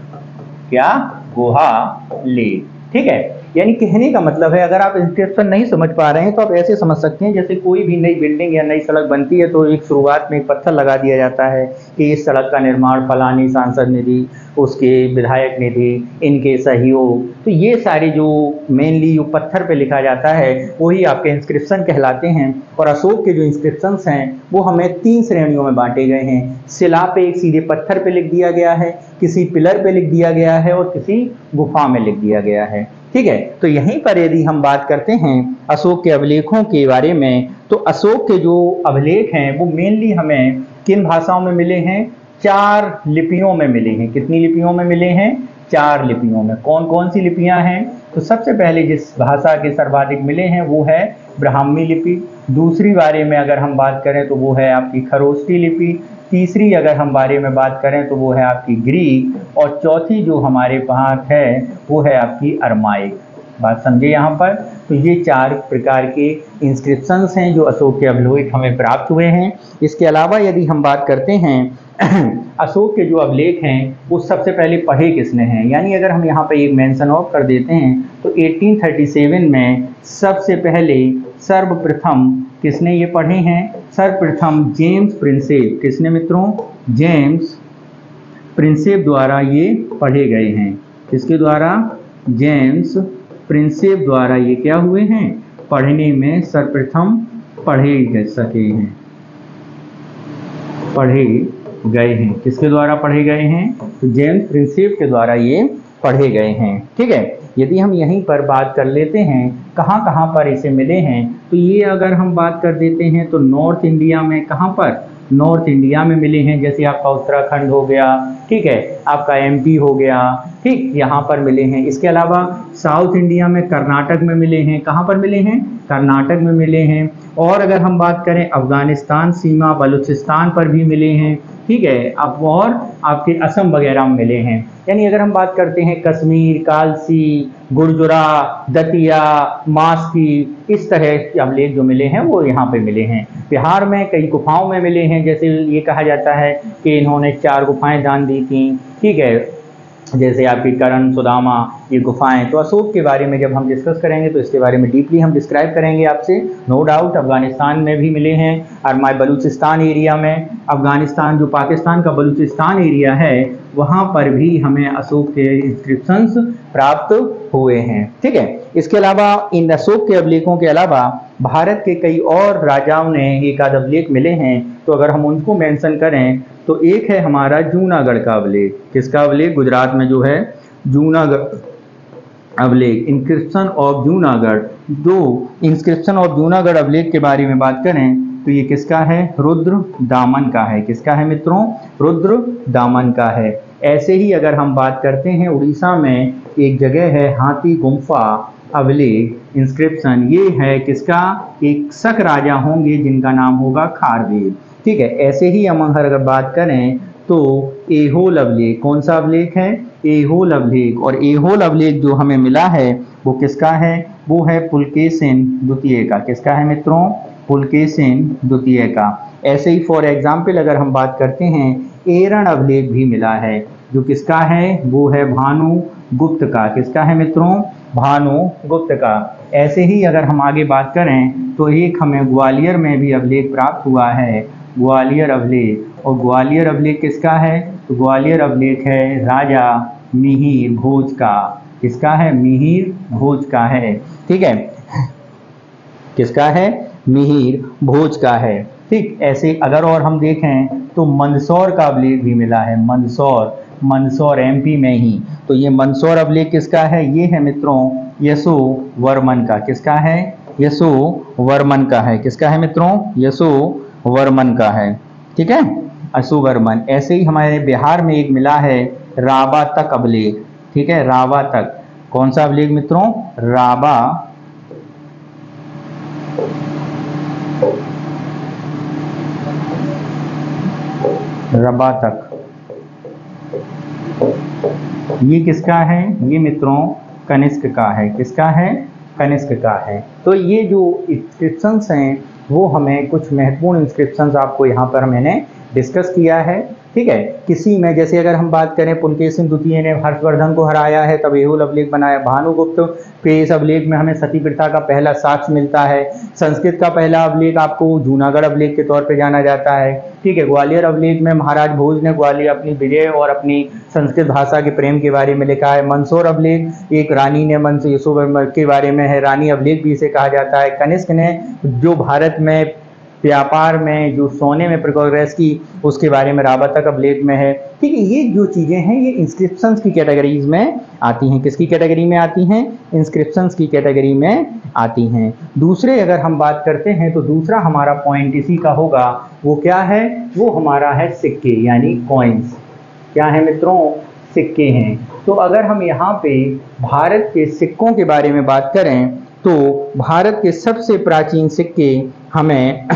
क्या? गुहा लेख। ठीक है। यानी कहने का मतलब है अगर आप इंस्क्रिप्शन नहीं समझ पा रहे हैं तो आप ऐसे समझ सकते हैं जैसे कोई भी नई बिल्डिंग या नई सड़क बनती है तो एक शुरुआत में एक पत्थर लगा दिया जाता है कि इस सड़क का निर्माण फलानी सांसद निधि, उसके विधायक निधि, इनके सहयोग। तो ये सारे जो मेनली जो पत्थर पे लिखा जाता है वही आपके इंस्क्रिप्शन कहलाते हैं। और अशोक के जो इंस्क्रिप्शंस हैं वो हमें 3 श्रेणियों में बांटे गए हैं। शिला पे एक सीधे पत्थर पे लिख दिया गया है, किसी पिलर पे लिख दिया गया है और किसी गुफा में लिख दिया गया है। ठीक है। तो यहीं पर यदि हम बात करते हैं अशोक के अभिलेखों के बारे में तो अशोक के जो अभिलेख हैं वो मेनली हमें किन भाषाओं में मिले हैं? 4 लिपियों में मिले हैं। कितनी लिपियों में मिले हैं? 4 लिपियों में। कौन कौन सी लिपियां हैं? तो सबसे पहले जिस भाषा के सर्वाधिक मिले हैं वो है ब्राह्मी लिपि। दूसरी बारे में अगर हम बात करें तो वो है आपकी खरोष्ठी लिपि। तीसरी अगर हम बारे में बात करें तो वो है आपकी ग्रीक। और चौथी जो हमारे पास है वो है आपकी अरमाइक। बात समझे यहाँ पर। तो ये 4 प्रकार के इंस्क्रिप्शंस हैं जो अशोक के अभिलेख हमें प्राप्त हुए हैं। इसके अलावा यदि हम बात करते हैं अशोक के जो अभिलेख हैं वो सबसे पहले पढ़े किसने हैं, यानी अगर हम यहाँ पे एक मेंशन ऑफ कर देते हैं तो 1837 में सबसे पहले सर्वप्रथम किसने ये पढ़े हैं? सर्वप्रथम जेम्स प्रिंसेप। किसने मित्रों? जेम्स प्रिंसेप द्वारा ये पढ़े गए हैं। किसके द्वारा? जेम्स प्रिंसेप द्वारा ये क्या हुए हैं? पढ़ने में सर्वप्रथम पढ़े सके हैं, पढ़े गए हैं। किसके द्वारा पढ़े गए हैं? तो जेम्स प्रिंसेप के द्वारा ये पढ़े गए हैं। ठीक है। यदि हम यहीं पर बात कर लेते हैं कहाँ कहाँ पर इसे मिले हैं, तो ये अगर हम बात कर देते हैं तो नॉर्थ इंडिया में, कहाँ पर? नॉर्थ इंडिया में मिले हैं। जैसे आपका उत्तराखंड हो गया, ठीक है, आपका एमपी हो गया, ठीक, यहाँ पर मिले हैं। इसके अलावा साउथ इंडिया में कर्नाटक में मिले हैं। कहाँ पर मिले हैं? कर्नाटक में मिले हैं। और अगर हम बात करें अफगानिस्तान सीमा बलूचिस्तान पर भी मिले हैं, ठीक है, अब और आपके असम वगैरह में मिले हैं। यानी अगर हम बात करते हैं कश्मीर, कालसी, गुर्जरा, दतिया, मास्की, इस तरह के अभिलेख जो मिले हैं वो यहाँ पे मिले हैं। बिहार में कई गुफाओं में मिले हैं। जैसे ये कहा जाता है कि इन्होंने 4 गुफाएं दान दी थी, ठीक है, जैसे आपकी करण, सुदामा, ये गुफाएं। तो अशोक के बारे में जब हम डिस्कस करेंगे तो इसके बारे में डीपली हम डिस्क्राइब करेंगे आपसे, नो डाउट। अफगानिस्तान में भी मिले हैं, अरमाई बलूचिस्तान एरिया में, अफगानिस्तान जो पाकिस्तान का बलूचिस्तान एरिया है वहाँ पर भी हमें अशोक के इंस्क्रिप्शंस प्राप्त हुए हैं। ठीक है। इसके अलावा इन अशोक के अभिलेखों के अलावा भारत के कई और राजाओं ने एक आध अभिलेख मिले हैं। तो अगर हम उनको मेंशन करें तो एक है हमारा जूनागढ़ का अभिलेख। किसका अभिलेख? गुजरात में जो है जूनागढ़ अभिलेख, इंस्क्रिप्शन ऑफ जूनागढ़। दो इंस्क्रिप्शन ऑफ जूनागढ़ अभिलेख के बारे में बात करें तो ये किसका है? रुद्र दामन का है। किसका है मित्रों? रुद्र दामन का है। ऐसे ही अगर हम बात करते हैं उड़ीसा में एक जगह है हाथी गुम्फा अभिलेख इंस्क्रिप्शन, ये है किसका? एक शक राजा होंगे जिनका नाम होगा खारवेल। ठीक है। ऐसे ही हम अगर बात करें तो एहोल अभिलेख, कौन सा अभिलेख है? एहोल अभिलेख। और एहोल अभिलेख जो हमें मिला है वो किसका है? वो है पुलकेशिन द्वितीय का। किसका है मित्रों? पुलकेशिन द्वितीय का। ऐसे ही फॉर एग्जाम्पल अगर हम बात करते हैं एरण अभिलेख भी मिला है, जो किसका है? वो है भानु गुप्त का। किसका है मित्रों? भानु गुप्त का। ऐसे ही अगर हम आगे बात करें तो एक हमें ग्वालियर में भी अभिलेख प्राप्त हुआ है, ग्वालियर अभिलेख। और ग्वालियर अभिलेख किसका है? तो ग्वालियर अभिलेख है राजा मिहिर भोज का। किसका है? मिहिर भोज का है। ठीक है। किसका है? मिहिर भोज का है। ठीक। ऐसे अगर और हम देखें तो मंदसौर का अभिलेख भी मिला है। मंदसौर एमपी में ही। तो ये मंदसौर अभिलेख किसका है? ये है मित्रों यशो वर्मन का। किसका है? यशो वर्मन का है। किसका है मित्रों? यशो वर्मन का है। ठीक है, यशो वर्मन। ऐसे ही हमारे बिहार में एक मिला है रावा तक अभिलेख। ठीक है, रावा तक। कौन सा अभिलेख मित्रों? रावा तक। ये किसका है? ये मित्रों कनिष्क का है। किसका है? कनिष्क का है। तो ये जो इंस्क्रिप्शंस हैं वो हमें कुछ महत्वपूर्ण इंस्क्रिप्शंस आपको यहाँ पर मैंने डिस्कस किया है। ठीक है। किसी में जैसे अगर हम बात करें पुलकेशिन द्वितीय ने हर्षवर्धन को हराया है तब एहोल अभिलेख बनाया। भानुगुप्त के इस अभिलेख में हमें सती प्रथा का पहला साक्ष्य मिलता है। संस्कृत का पहला अभिलेख आपको जूनागढ़ अभिलेख के तौर पे जाना जाता है। ठीक है। ग्वालियर अभिलेख में महाराज भोज ने ग्वालियर अपनी विजय और अपनी संस्कृत भाषा के प्रेम के बारे में लिखा है। मंदसौर अभिलेख एक रानी ने यशो के बारे में है, रानी अभिलेख भी इसे कहा जाता है। कनिष्क ने जो भारत में व्यापार में जो सोने में प्रोग्रेस की उसके बारे में रावा तक अभिलेख में है। ठीक है। ये जो चीज़ें हैं ये इंस्क्रिप्शंस की कैटेगरीज में आती हैं। किसकी कैटेगरी में आती हैं? इंस्क्रिप्शंस की कैटेगरी में आती हैं। दूसरे अगर हम बात करते हैं तो दूसरा हमारा पॉइंट इसी का होगा, वो क्या है? वो हमारा है सिक्के यानी कॉइन्स। क्या है मित्रों? सिक्के हैं। तो अगर हम यहाँ पे भारत के सिक्कों के बारे में बात करें तो भारत के सबसे प्राचीन सिक्के हमें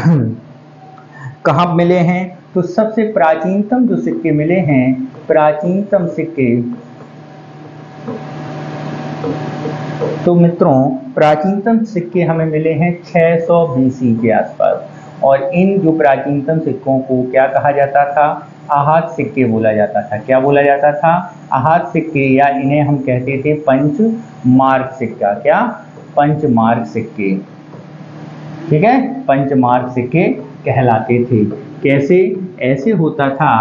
कहाँ मिले हैं? तो सबसे प्राचीनतम जो सिक्के मिले हैं, प्राचीनतम सिक्के, तो मित्रों प्राचीनतम सिक्के हमें मिले हैं 600 BC के आसपास। और इन जो प्राचीनतम सिक्कों को क्या कहा जाता था? आहत सिक्के बोला जाता था। क्या बोला जाता था? आहत सिक्के, या इन्हें हम कहते थे पंचमार्क सिक्का। क्या? पंचमार्क सिक्के। ठीक है, पंचमार्क सिक्के कहलाते थे। कैसे? ऐसे होता था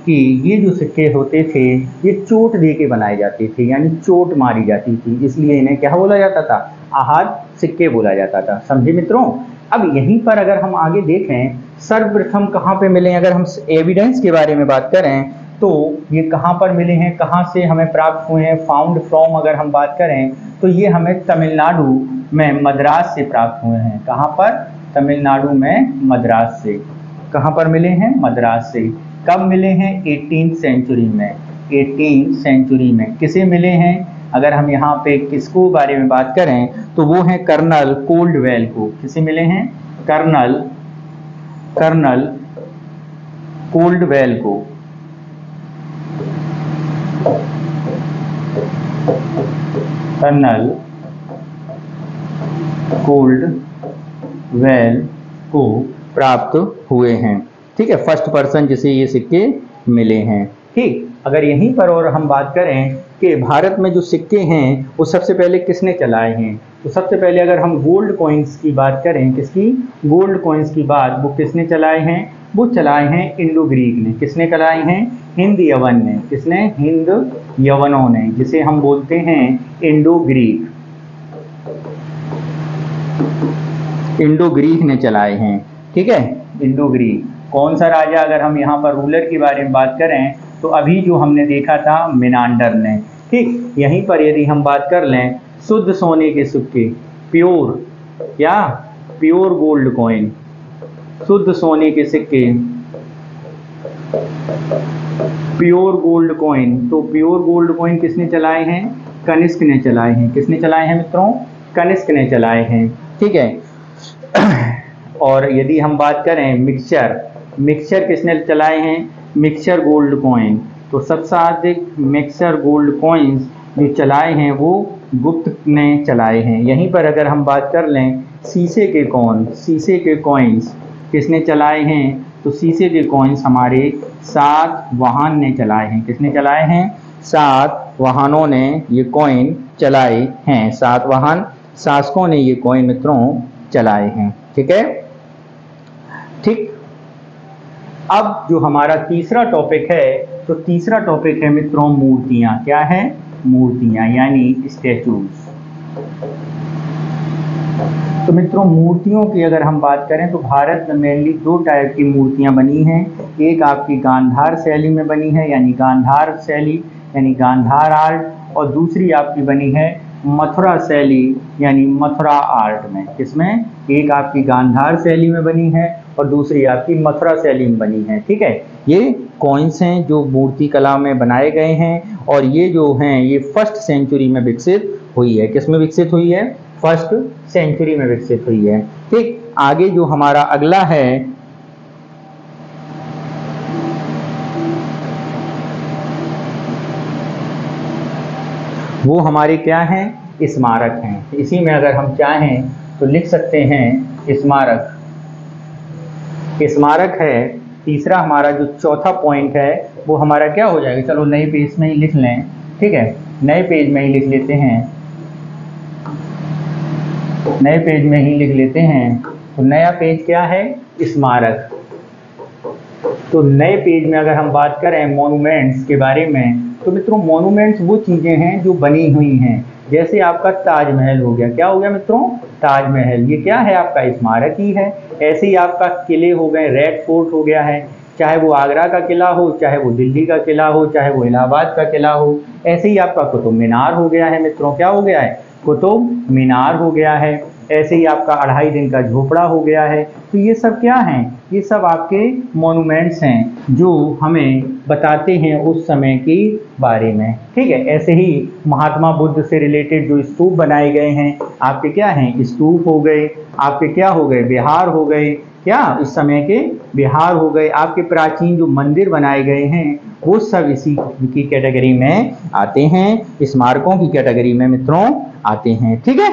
कि ये जो सिक्के होते थे ये चोट दे के बनाए जाते थे, यानी चोट मारी जाती थी, इसलिए इन्हें क्या बोला जाता था? आहत सिक्के बोला जाता था। समझे मित्रों? अब यहीं पर अगर हम आगे देखें, सर्वप्रथम कहाँ पे मिले? अगर हम एविडेंस के बारे में बात करें तो ये कहाँ पर मिले हैं, कहाँ से हमें प्राप्त हुए हैं? फाउंड फ्रॉम अगर हम बात करें तो ये हमें तमिलनाडु में मद्रास से प्राप्त हुए हैं। कहाँ पर? तमिलनाडु में मद्रास से। कहाँ पर मिले हैं? मद्रास से। कब मिले हैं? 18th सेंचुरी में। 18th सेंचुरी में। किसे मिले हैं? अगर हम यहाँ पे किसको बारे में बात करें तो वो है कर्नल कोल्डवेल को। किसे मिले हैं? कर्नल कोल्डवेल को। कर्नल कोल्डवेल को प्राप्त हुए हैं। ठीक है, फर्स्ट पर्सन जिसे ये सिक्के मिले हैं। ठीक, अगर यहीं पर और हम बात करें कि भारत में जो सिक्के हैं वो सबसे पहले किसने चलाए हैं, तो सबसे पहले अगर हम गोल्ड कॉइन्स की बात करें, किसकी? गोल्ड कॉइन्स की बात, वो किसने चलाए हैं? वो चलाए हैं इंडो ग्रीक ने। किसने चलाए हैं? हिंद यवन ने। किसने? हिंद यवनों ने, जिसे हम बोलते हैं इंडो ग्रीक। इंडो ग्रीक ने चलाए हैं। ठीक है, इंडो ग्रीक। कौन सा राजा? अगर हम यहाँ पर रूलर के बारे में बात करें तो अभी जो हमने देखा था मिनांडर ने। ठीक, यहीं पर यदि हम बात कर लें, शुद्ध सोने के सिक्के, प्योर, क्या? प्योर गोल्ड कॉइन, शुद्ध सोने के सिक्के, प्योर गोल्ड कॉइन। तो प्योर गोल्ड कॉइन किसने चलाए हैं? कनिष्क ने चलाए हैं। किसने चलाए हैं मित्रों? कनिष्क ने चलाए हैं। ठीक है, और यदि हम बात करें मिक्सचर किसने चलाए हैं? Mixture gold coin. तो सबसे अधिक मिक्सचर गोल्ड कॉइन्स जो चलाए हैं वो गुप्त ने चलाए हैं। यहीं पर अगर हम बात कर लें शीशे के कॉइन्स किसने चलाए हैं? तो शीशे के कॉइन्स हमारे सातवाहन ने चलाए हैं। किसने चलाए हैं? सातवाहनों ने ये कॉइन चलाए हैं। सातवाहन शासकों ने ये कॉइन मित्रों चलाए हैं। ठीक है, ठीक। अब जो हमारा तीसरा टॉपिक है, तो तीसरा टॉपिक है मित्रों मूर्तियां। क्या है? मूर्तियां, यानी स्टैचूज। तो मित्रों मूर्तियों की अगर हम बात करें तो भारत में मेनली दो टाइप की मूर्तियां बनी हैं। एक आपकी गांधार शैली में बनी है, यानी गांधार शैली यानी गांधार आर्ट, और दूसरी आपकी बनी है मथुरा शैली यानी मथुरा आर्ट में। किसमें? एक आपकी गांधार शैली में बनी है और दूसरी आपकी मथुरा शैली में बनी है। ठीक है, ये कॉइन्स हैं जो मूर्ति कला में बनाए गए हैं, और ये जो हैं ये फर्स्ट सेंचुरी में विकसित हुई है। किसमें विकसित हुई है? फर्स्ट सेंचुरी में विकसित हुई है। ठीक, आगे जो हमारा अगला है वो हमारे क्या हैं? स्मारक हैं। इसी में अगर हम चाहें तो लिख सकते हैं स्मारक। स्मारक है तीसरा हमारा। जो चौथा पॉइंट है वो हमारा क्या हो जाएगा? चलो नए पेज में ही लिख लें। ठीक है, नए पेज में ही लिख लेते हैं। नए पेज में ही लिख लेते हैं। तो नया पेज क्या है? स्मारक। तो नए पेज में अगर हम बात करें मॉन्यूमेंट्स के बारे में, तो मित्रों मॉन्यूमेंट्स वो चीज़ें हैं जो बनी हुई हैं। जैसे आपका ताजमहल हो गया। क्या हो गया मित्रों? ताजमहल। ये क्या है? आपका स्मारक ही है। ऐसे ही आपका किले हो गए, रेड फोर्ट हो गया है, चाहे वो आगरा का किला हो, चाहे वो दिल्ली का किला हो, चाहे वो इलाहाबाद का किला हो। ऐसे ही आपका कुतुब मीनार हो गया है मित्रों। क्या हो गया है? कुतुब मीनार हो गया है। ऐसे ही आपका 2.5 दिन का झोपड़ा हो गया है। तो ये सब क्या हैं? ये सब आपके मॉन्यूमेंट्स हैं जो हमें बताते हैं उस समय के बारे में। ठीक है, ऐसे ही महात्मा बुद्ध से रिलेटेड जो स्तूप बनाए गए हैं आपके क्या हैं, स्तूप हो गए, आपके क्या हो गए, विहार हो गए, क्या इस समय के विहार हो गए, आपके प्राचीन जो मंदिर बनाए गए हैं वो सब इसी की कैटेगरी में आते हैं, स्मारकों की कैटेगरी में मित्रों आते हैं। ठीक है,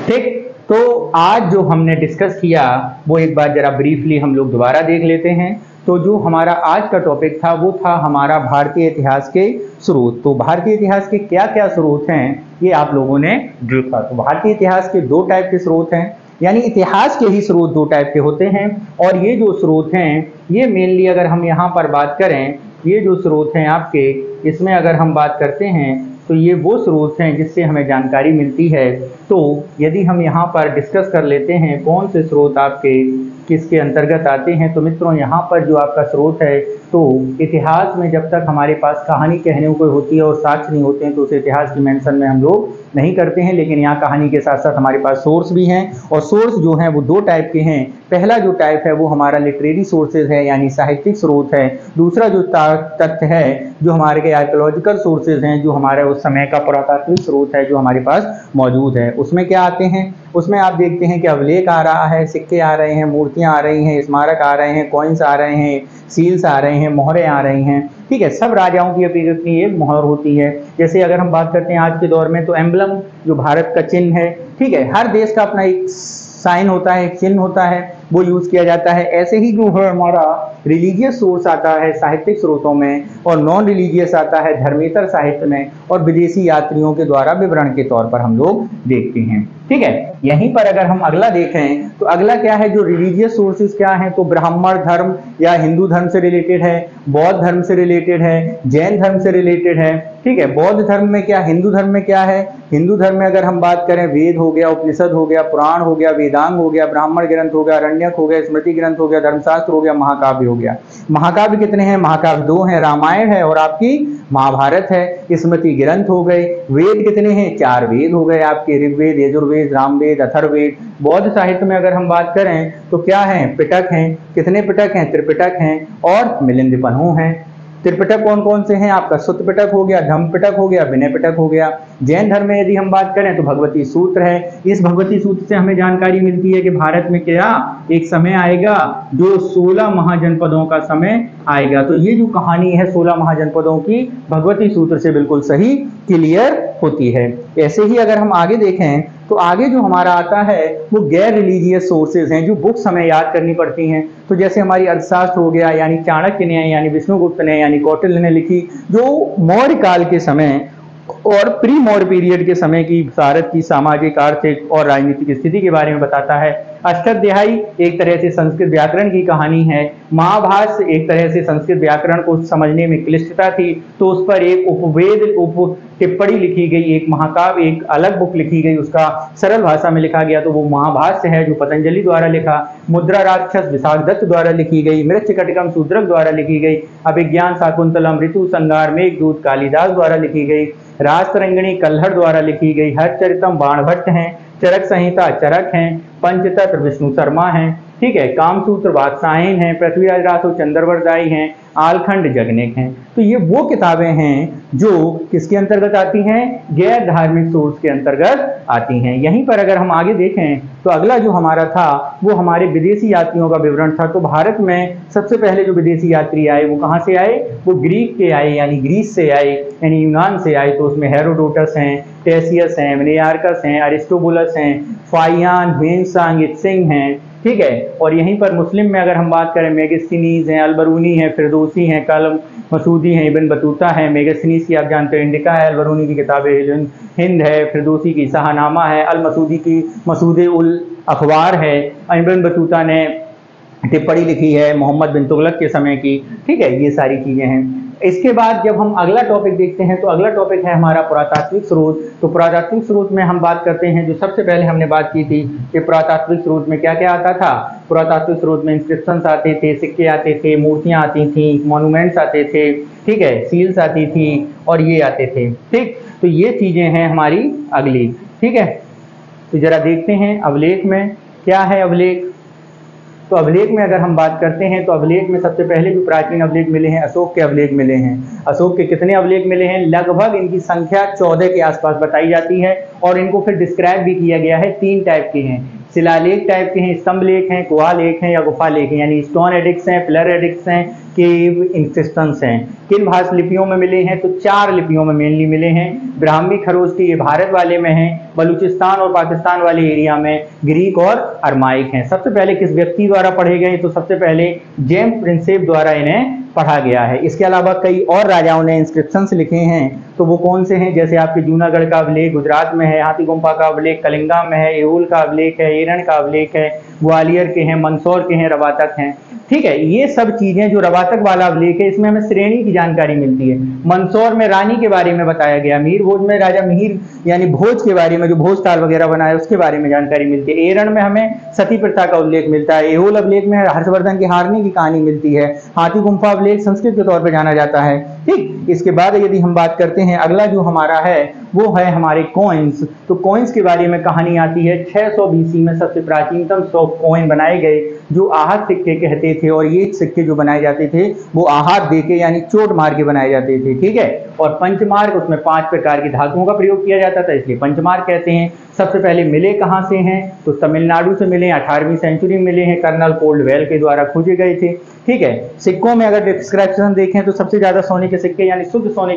ठीक। तो आज जो हमने डिस्कस किया वो एक बार जरा ब्रीफली हम लोग दोबारा देख लेते हैं। तो जो हमारा आज का टॉपिक था वो था हमारा भारतीय इतिहास के स्रोत। तो भारतीय इतिहास के क्या क्या स्रोत हैं ये आप लोगों ने देखा। तो भारतीय इतिहास के दो टाइप के स्रोत हैं, यानी इतिहास के ही स्रोत दो टाइप के होते हैं। और ये जो स्रोत हैं ये मेनली अगर हम यहाँ पर बात करें, ये जो स्रोत हैं आपके, इसमें अगर हम बात करते हैं तो ये वो स्रोत हैं जिससे हमें जानकारी मिलती है। तो यदि हम यहाँ पर डिस्कस कर लेते हैं कौन से स्रोत आपके किसके अंतर्गत आते हैं, तो मित्रों यहाँ पर जो आपका स्रोत है, तो इतिहास में जब तक हमारे पास कहानी कहने को होती है और साक्ष्य नहीं होते हैं तो उस इतिहास की मेंशन में हम लोग नहीं करते हैं। लेकिन यहाँ कहानी के साथ साथ हमारे पास सोर्स भी हैं, और सोर्स जो हैं वो दो टाइप के हैं। पहला जो टाइप है वो हमारा लिटरेरी सोर्सेज है, यानी साहित्यिक स्रोत है। दूसरा जो तथ्य है जो हमारे के आर्कियोलॉजिकल सोर्सेज हैं, जो हमारे उस समय का पुरातात्विक स्रोत है जो हमारे पास मौजूद है। उसमें क्या आते हैं, उसमें आप देखते हैं कि अभिलेख आ रहा है, सिक्के आ रहे हैं, मूर्तियां आ रही हैं, स्मारक आ रहे हैं, कॉइन्स आ रहे हैं, सील्स आ रहे हैं, मोहरें आ रही हैं। ठीक है, सब राजाओं की अपनी एक मोहर होती है। जैसे अगर हम बात करते हैं आज के दौर में तो एम्बलम जो भारत का चिन्ह है, ठीक है, हर देश का अपना एक साइन होता है, एक चिन्ह होता है, वो यूज किया जाता है। ऐसे ही जो है हमारा रिलीजियस सोर्स आता है साहित्यिक स्रोतों में, और नॉन रिलीजियस आता है धर्मेतर साहित्य में, और विदेशी यात्रियों के द्वारा विवरण के तौर पर हम लोग देखते हैं। ठीक है, यहीं पर अगर हम अगला देखें तो अगला क्या है, जो रिलीजियस सोर्सेज क्या है, तो ब्राह्मण धर्म या हिंदू धर्म से रिलेटेड है, बौद्ध धर्म से रिलेटेड है, जैन धर्म से रिलेटेड है। ठीक है, बौद्ध धर्म में क्या, हिंदू धर्म में क्या है, हिंदू धर्म में अगर हम बात करें वेद हो गया, उपनिषद हो गया, पुराण हो गया, वेदांग हो गया, ब्राह्मण ग्रंथ हो गया, अरण्यक हो गया, स्मृति ग्रंथ हो गया, धर्मशास्त्र हो गया, महाकाव्य हो गया। महाकाव्य कितने हैं, महाकाव्य दो हैं, रामायण है और आपकी महाभारत है। स्मृति ग्रंथ हो गए। वेद कितने हैं, चार वेद हो गए आपके, ऋग्वेद, यजुर्वेद, सामवेद, अथर्ववेद। बौद्ध साहित्य में अगर हम बात करें तो क्या है, पिटक हैं। कितने पिटक हैं, त्रिपिटक हैं और मिलिंद पन्हु हैं। त्रिपिटक कौन कौन से हैं, आपका सुत्त पिटक हो गया, धम्म पिटक हो गया, विनय पिटक हो गया। जैन धर्म में यदि हम बात करें तो भगवती सूत्र है। इस भगवती सूत्र से हमें जानकारी मिलती है कि भारत में क्या एक समय आएगा जो 16 महाजनपदों का समय आएगा। तो ये जो कहानी है 16 महाजनपदों की, भगवती सूत्र से बिल्कुल सही क्लियर होती है। ऐसे ही अगर हम आगे देखें तो आगे जो हमारा आता है वो गैर रिलीजियस सोर्सेज हैं, जो बुक्स हमें याद करनी पड़ती हैं। तो जैसे हमारी अर्थशास्त्र हो गया, यानी चाणक्य ने, यानी विष्णुगुप्त ने, यानी कौटिल्य ने लिखी, जो मौर्य काल के समय और प्री मौर्य पीरियड के समय की भारत की सामाजिक, आर्थिक और राजनीतिक स्थिति के बारे में बताता है। अष्टाध्यायी एक तरह से संस्कृत व्याकरण की कहानी है। महाभाष्य एक तरह से संस्कृत व्याकरण को समझने में क्लिष्टता थी, तो उस पर एक उप टिप्पणी लिखी गई, एक महाकाव्य, एक अलग बुक लिखी गई, उसका सरल भाषा में लिखा गया, तो वो महाभाष्य है जो पतंजलि द्वारा लिखा। मुद्रा राक्षस विशाखदत्त द्वारा लिखी गई, मृच्छकटिकम शूद्रक द्वारा लिखी गई, अभिज्ञान शाकुंतलम, ऋतु संगार, मेघदूत कालिदास द्वारा लिखी गई, राजतरंगिणी कल्हड़ द्वारा लिखी गई, हरचरितम बाणभट्ट हैं, चरक संहिता चरक हैं, पंचतत्व विष्णु शर्मा हैं। ठीक है, कामसूत्र वात्सायन है, पृथ्वीराज रासो चंद्रवरदाई हैं, आलखंड जगनेक हैं। तो ये वो किताबें हैं जो किसके अंतर्गत आती हैं, गैर धार्मिक सोर्स के अंतर्गत आती हैं। यहीं पर अगर हम आगे देखें तो अगला जो हमारा था वो हमारे विदेशी यात्रियों का विवरण था। तो भारत में सबसे पहले जो विदेशी यात्री आए वो कहाँ से आए, वो ग्रीक के आए, यानी ग्रीस से आए, यानी यूनान से आए। तो उसमें हेरोडोटस हैं, टेसियस हैं, मिनियार्कस हैं, अरिस्टोबुलस हैं, फाइयान, ह्वेनसांग, इत्सिंग हैं। ठीक है, और यहीं पर मुस्लिम में अगर हम बात करें, मेगस्थनीज हैं, अलबरूनी हैं, फिरदौसी हैं, कलम मसूदी हैं, इब्न बतूता है। मेगस्थनीज की आप जानते हैं इंडिका है, अलबरूनी की किताब हिंद है, फिरदौसी की शाहनामा है, अल मसूदी की मसूदे उल अखबार है, इब्न बतूता ने टिप्पणी लिखी है मोहम्मद बिन तुगलक के समय की। ठीक है, ये सारी चीजें हैं। इसके बाद जब हम अगला टॉपिक देखते हैं तो अगला टॉपिक है हमारा पुरातात्विक स्रोत। तो पुरातात्विक स्रोत में हम बात करते हैं, जो सबसे पहले हमने बात की थी कि पुरातात्विक स्रोत में क्या क्या आता था। पुरातात्विक स्रोत में इंस्क्रिप्शंस आते थे, सिक्के आते थे, मूर्तियां आती थी, मॉन्यूमेंट्स आते थे, ठीक है, सील्स आती थी और ये आते थे। ठीक, तो ये चीजें हैं हमारी अगली। ठीक है, तो जरा देखते हैं अभिलेख में क्या है। अभिलेख, तो अभिलेख में अगर हम बात करते हैं तो अभिलेख में सबसे पहले जो प्राचीन अभिलेख मिले हैं, अशोक के अभिलेख मिले हैं। अशोक के कितने अभिलेख मिले हैं? लगभग इनकी संख्या 14 के आसपास बताई जाती है और इनको फिर डिस्क्राइब भी किया गया है। 3 टाइप के हैं, शिलालेख टाइप के हैं, स्तंभ लेख हैं, गुहा लेख हैं या गुफा लेख हैं, यानी स्टोन एडिक्स हैं, पिलर एडिक्स हैं, केव इंस्क्रिप्शंस हैं। किन भाषा लिपियों में मिले हैं? तो 4 लिपियों में मेनली मिले हैं। ब्राह्मी खरोष्टी ये भारत वाले में है, बलूचिस्तान और पाकिस्तान वाले एरिया में ग्रीक और अरमाइक हैं। सबसे पहले किस व्यक्ति द्वारा पढ़े गए? तो सबसे पहले जेम्स प्रिंसेप द्वारा इन्हें पढ़ा गया है। इसके अलावा कई और राजाओं ने इंस्क्रिप्शंस लिखे हैं, तो वो कौन से हैं? जैसे आपके जूनागढ़ का अभिलेख गुजरात में है, हाथी गुम्फा का अभिलेख कलिंगा में है, एहोल का अभिलेख है, एरण का अभिलेख है, ग्वालियर के हैं, मंदसौर के हैं, रवातक हैं। ठीक है, ये सब चीजें जो रवातक वाला अभिलेख है इसमें हमें श्रेणी की जानकारी मिलती है। मंदसौर में रानी के बारे में बताया गया, मीर भोज में राजा मिहिर यानी भोज के बारे में, जो भोज ताल वगैरह बनाया उसके बारे में जानकारी मिलती है। एरण में हमें सती प्रथा का उल्लेख मिलता है। एहोल अभिलेख में हर्षवर्धन की हारनी की कहानी मिलती है। हाथी गुम्फा अभिलेख संस्कृत के तौर पर जाना जाता है। ठीक, इसके बाद यदि हम बात करते हैं, अगला जो हमारा है वो है हमारे कॉइन्स। तो कॉइन्स के बारे में कहानी आती है 600 BC में सबसे प्राचीनतम 100 कॉइन बनाए गए, जो आहत सिक्के कहते थे। और ये सिक्के जो बनाए जाते थे वो आहत देके यानी चोट मार के बनाए जाते थे। ठीक है, और पंचमार्क, उसमें 5 प्रकार की धातुओं का प्रयोग किया जाता था, इसलिए पंचमार्क कहते हैं। सबसे पहले मिले कहाँ से हैं? तो तमिलनाडु से मिले, 18वीं सेंचुरी में मिले हैं, कर्नल कोल्डवेल के द्वारा खोजे गए थे। ठीक है, सिक्कों में अगर डिस्क्रिप्शन देखें तो सबसे ज्यादा सोने के सिक्के यानी शुद्ध सोने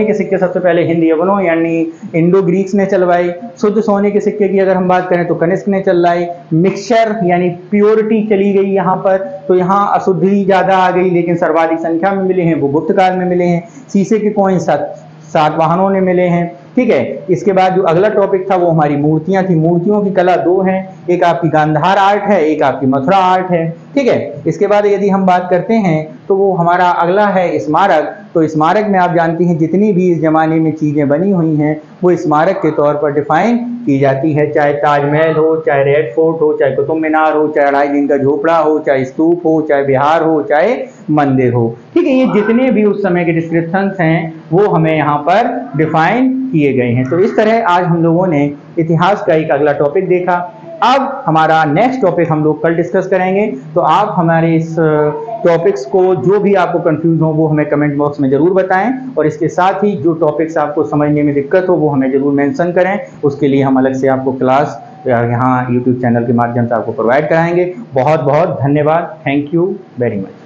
के सिक्के सबसे पहले हिंद यवनों यानी इंडो ग्रीक्स ने चलवाए। शुद्ध सोने के सिक्के की अगर हम बात करें तो कनिष्क ने चलवाए। मिक्सचर यानी प्योरिटी चली गई यहाँ पर, तो यहाँ अशुद्धि ज्यादा आ गई, लेकिन सर्वाधिक संख्या में मिले हैं वो गुप्त काल में मिले हैं। शीशे के कॉइन सातवाहनों ने मिले हैं। ठीक है, इसके बाद जो अगला टॉपिक था वो हमारी मूर्तियां थी। मूर्तियों की कला 2 हैं, एक आपकी गांधार आर्ट है, एक आपकी मथुरा आर्ट है। ठीक है, इसके बाद यदि हम बात करते हैं तो वो हमारा अगला है स्मारक। तो स्मारक में आप जानती हैं जितनी भी इस जमाने में चीजें बनी हुई हैं वो स्मारक के तौर पर डिफाइन की जाती है, चाहे ताजमहल हो, चाहे रेड फोर्ट हो, चाहे कुतुब मीनार हो, चाहे 2.5 दिन का झोपड़ा हो, चाहे स्तूप हो, चाहे विहार हो, चाहे मंदिर हो। ठीक है, ये जितने भी उस समय के डिस्क्रिप्शंस हैं वो हमें यहाँ पर डिफाइन किए गए हैं। तो इस तरह आज हम लोगों ने इतिहास का एक अगला टॉपिक देखा। अब हमारा नेक्स्ट टॉपिक हम लोग कल डिस्कस करेंगे। तो आप हमारे इस टॉपिक्स को, जो भी आपको कंफ्यूज हो वो हमें कमेंट बॉक्स में जरूर बताएं, और इसके साथ ही जो टॉपिक्स आपको समझने में दिक्कत हो वो हमें जरूर मेंशन करें। उसके लिए हम अलग से आपको क्लास यहाँ यूट्यूब चैनल के माध्यम से आपको प्रोवाइड कराएंगे। बहुत बहुत धन्यवाद। Thank you very much.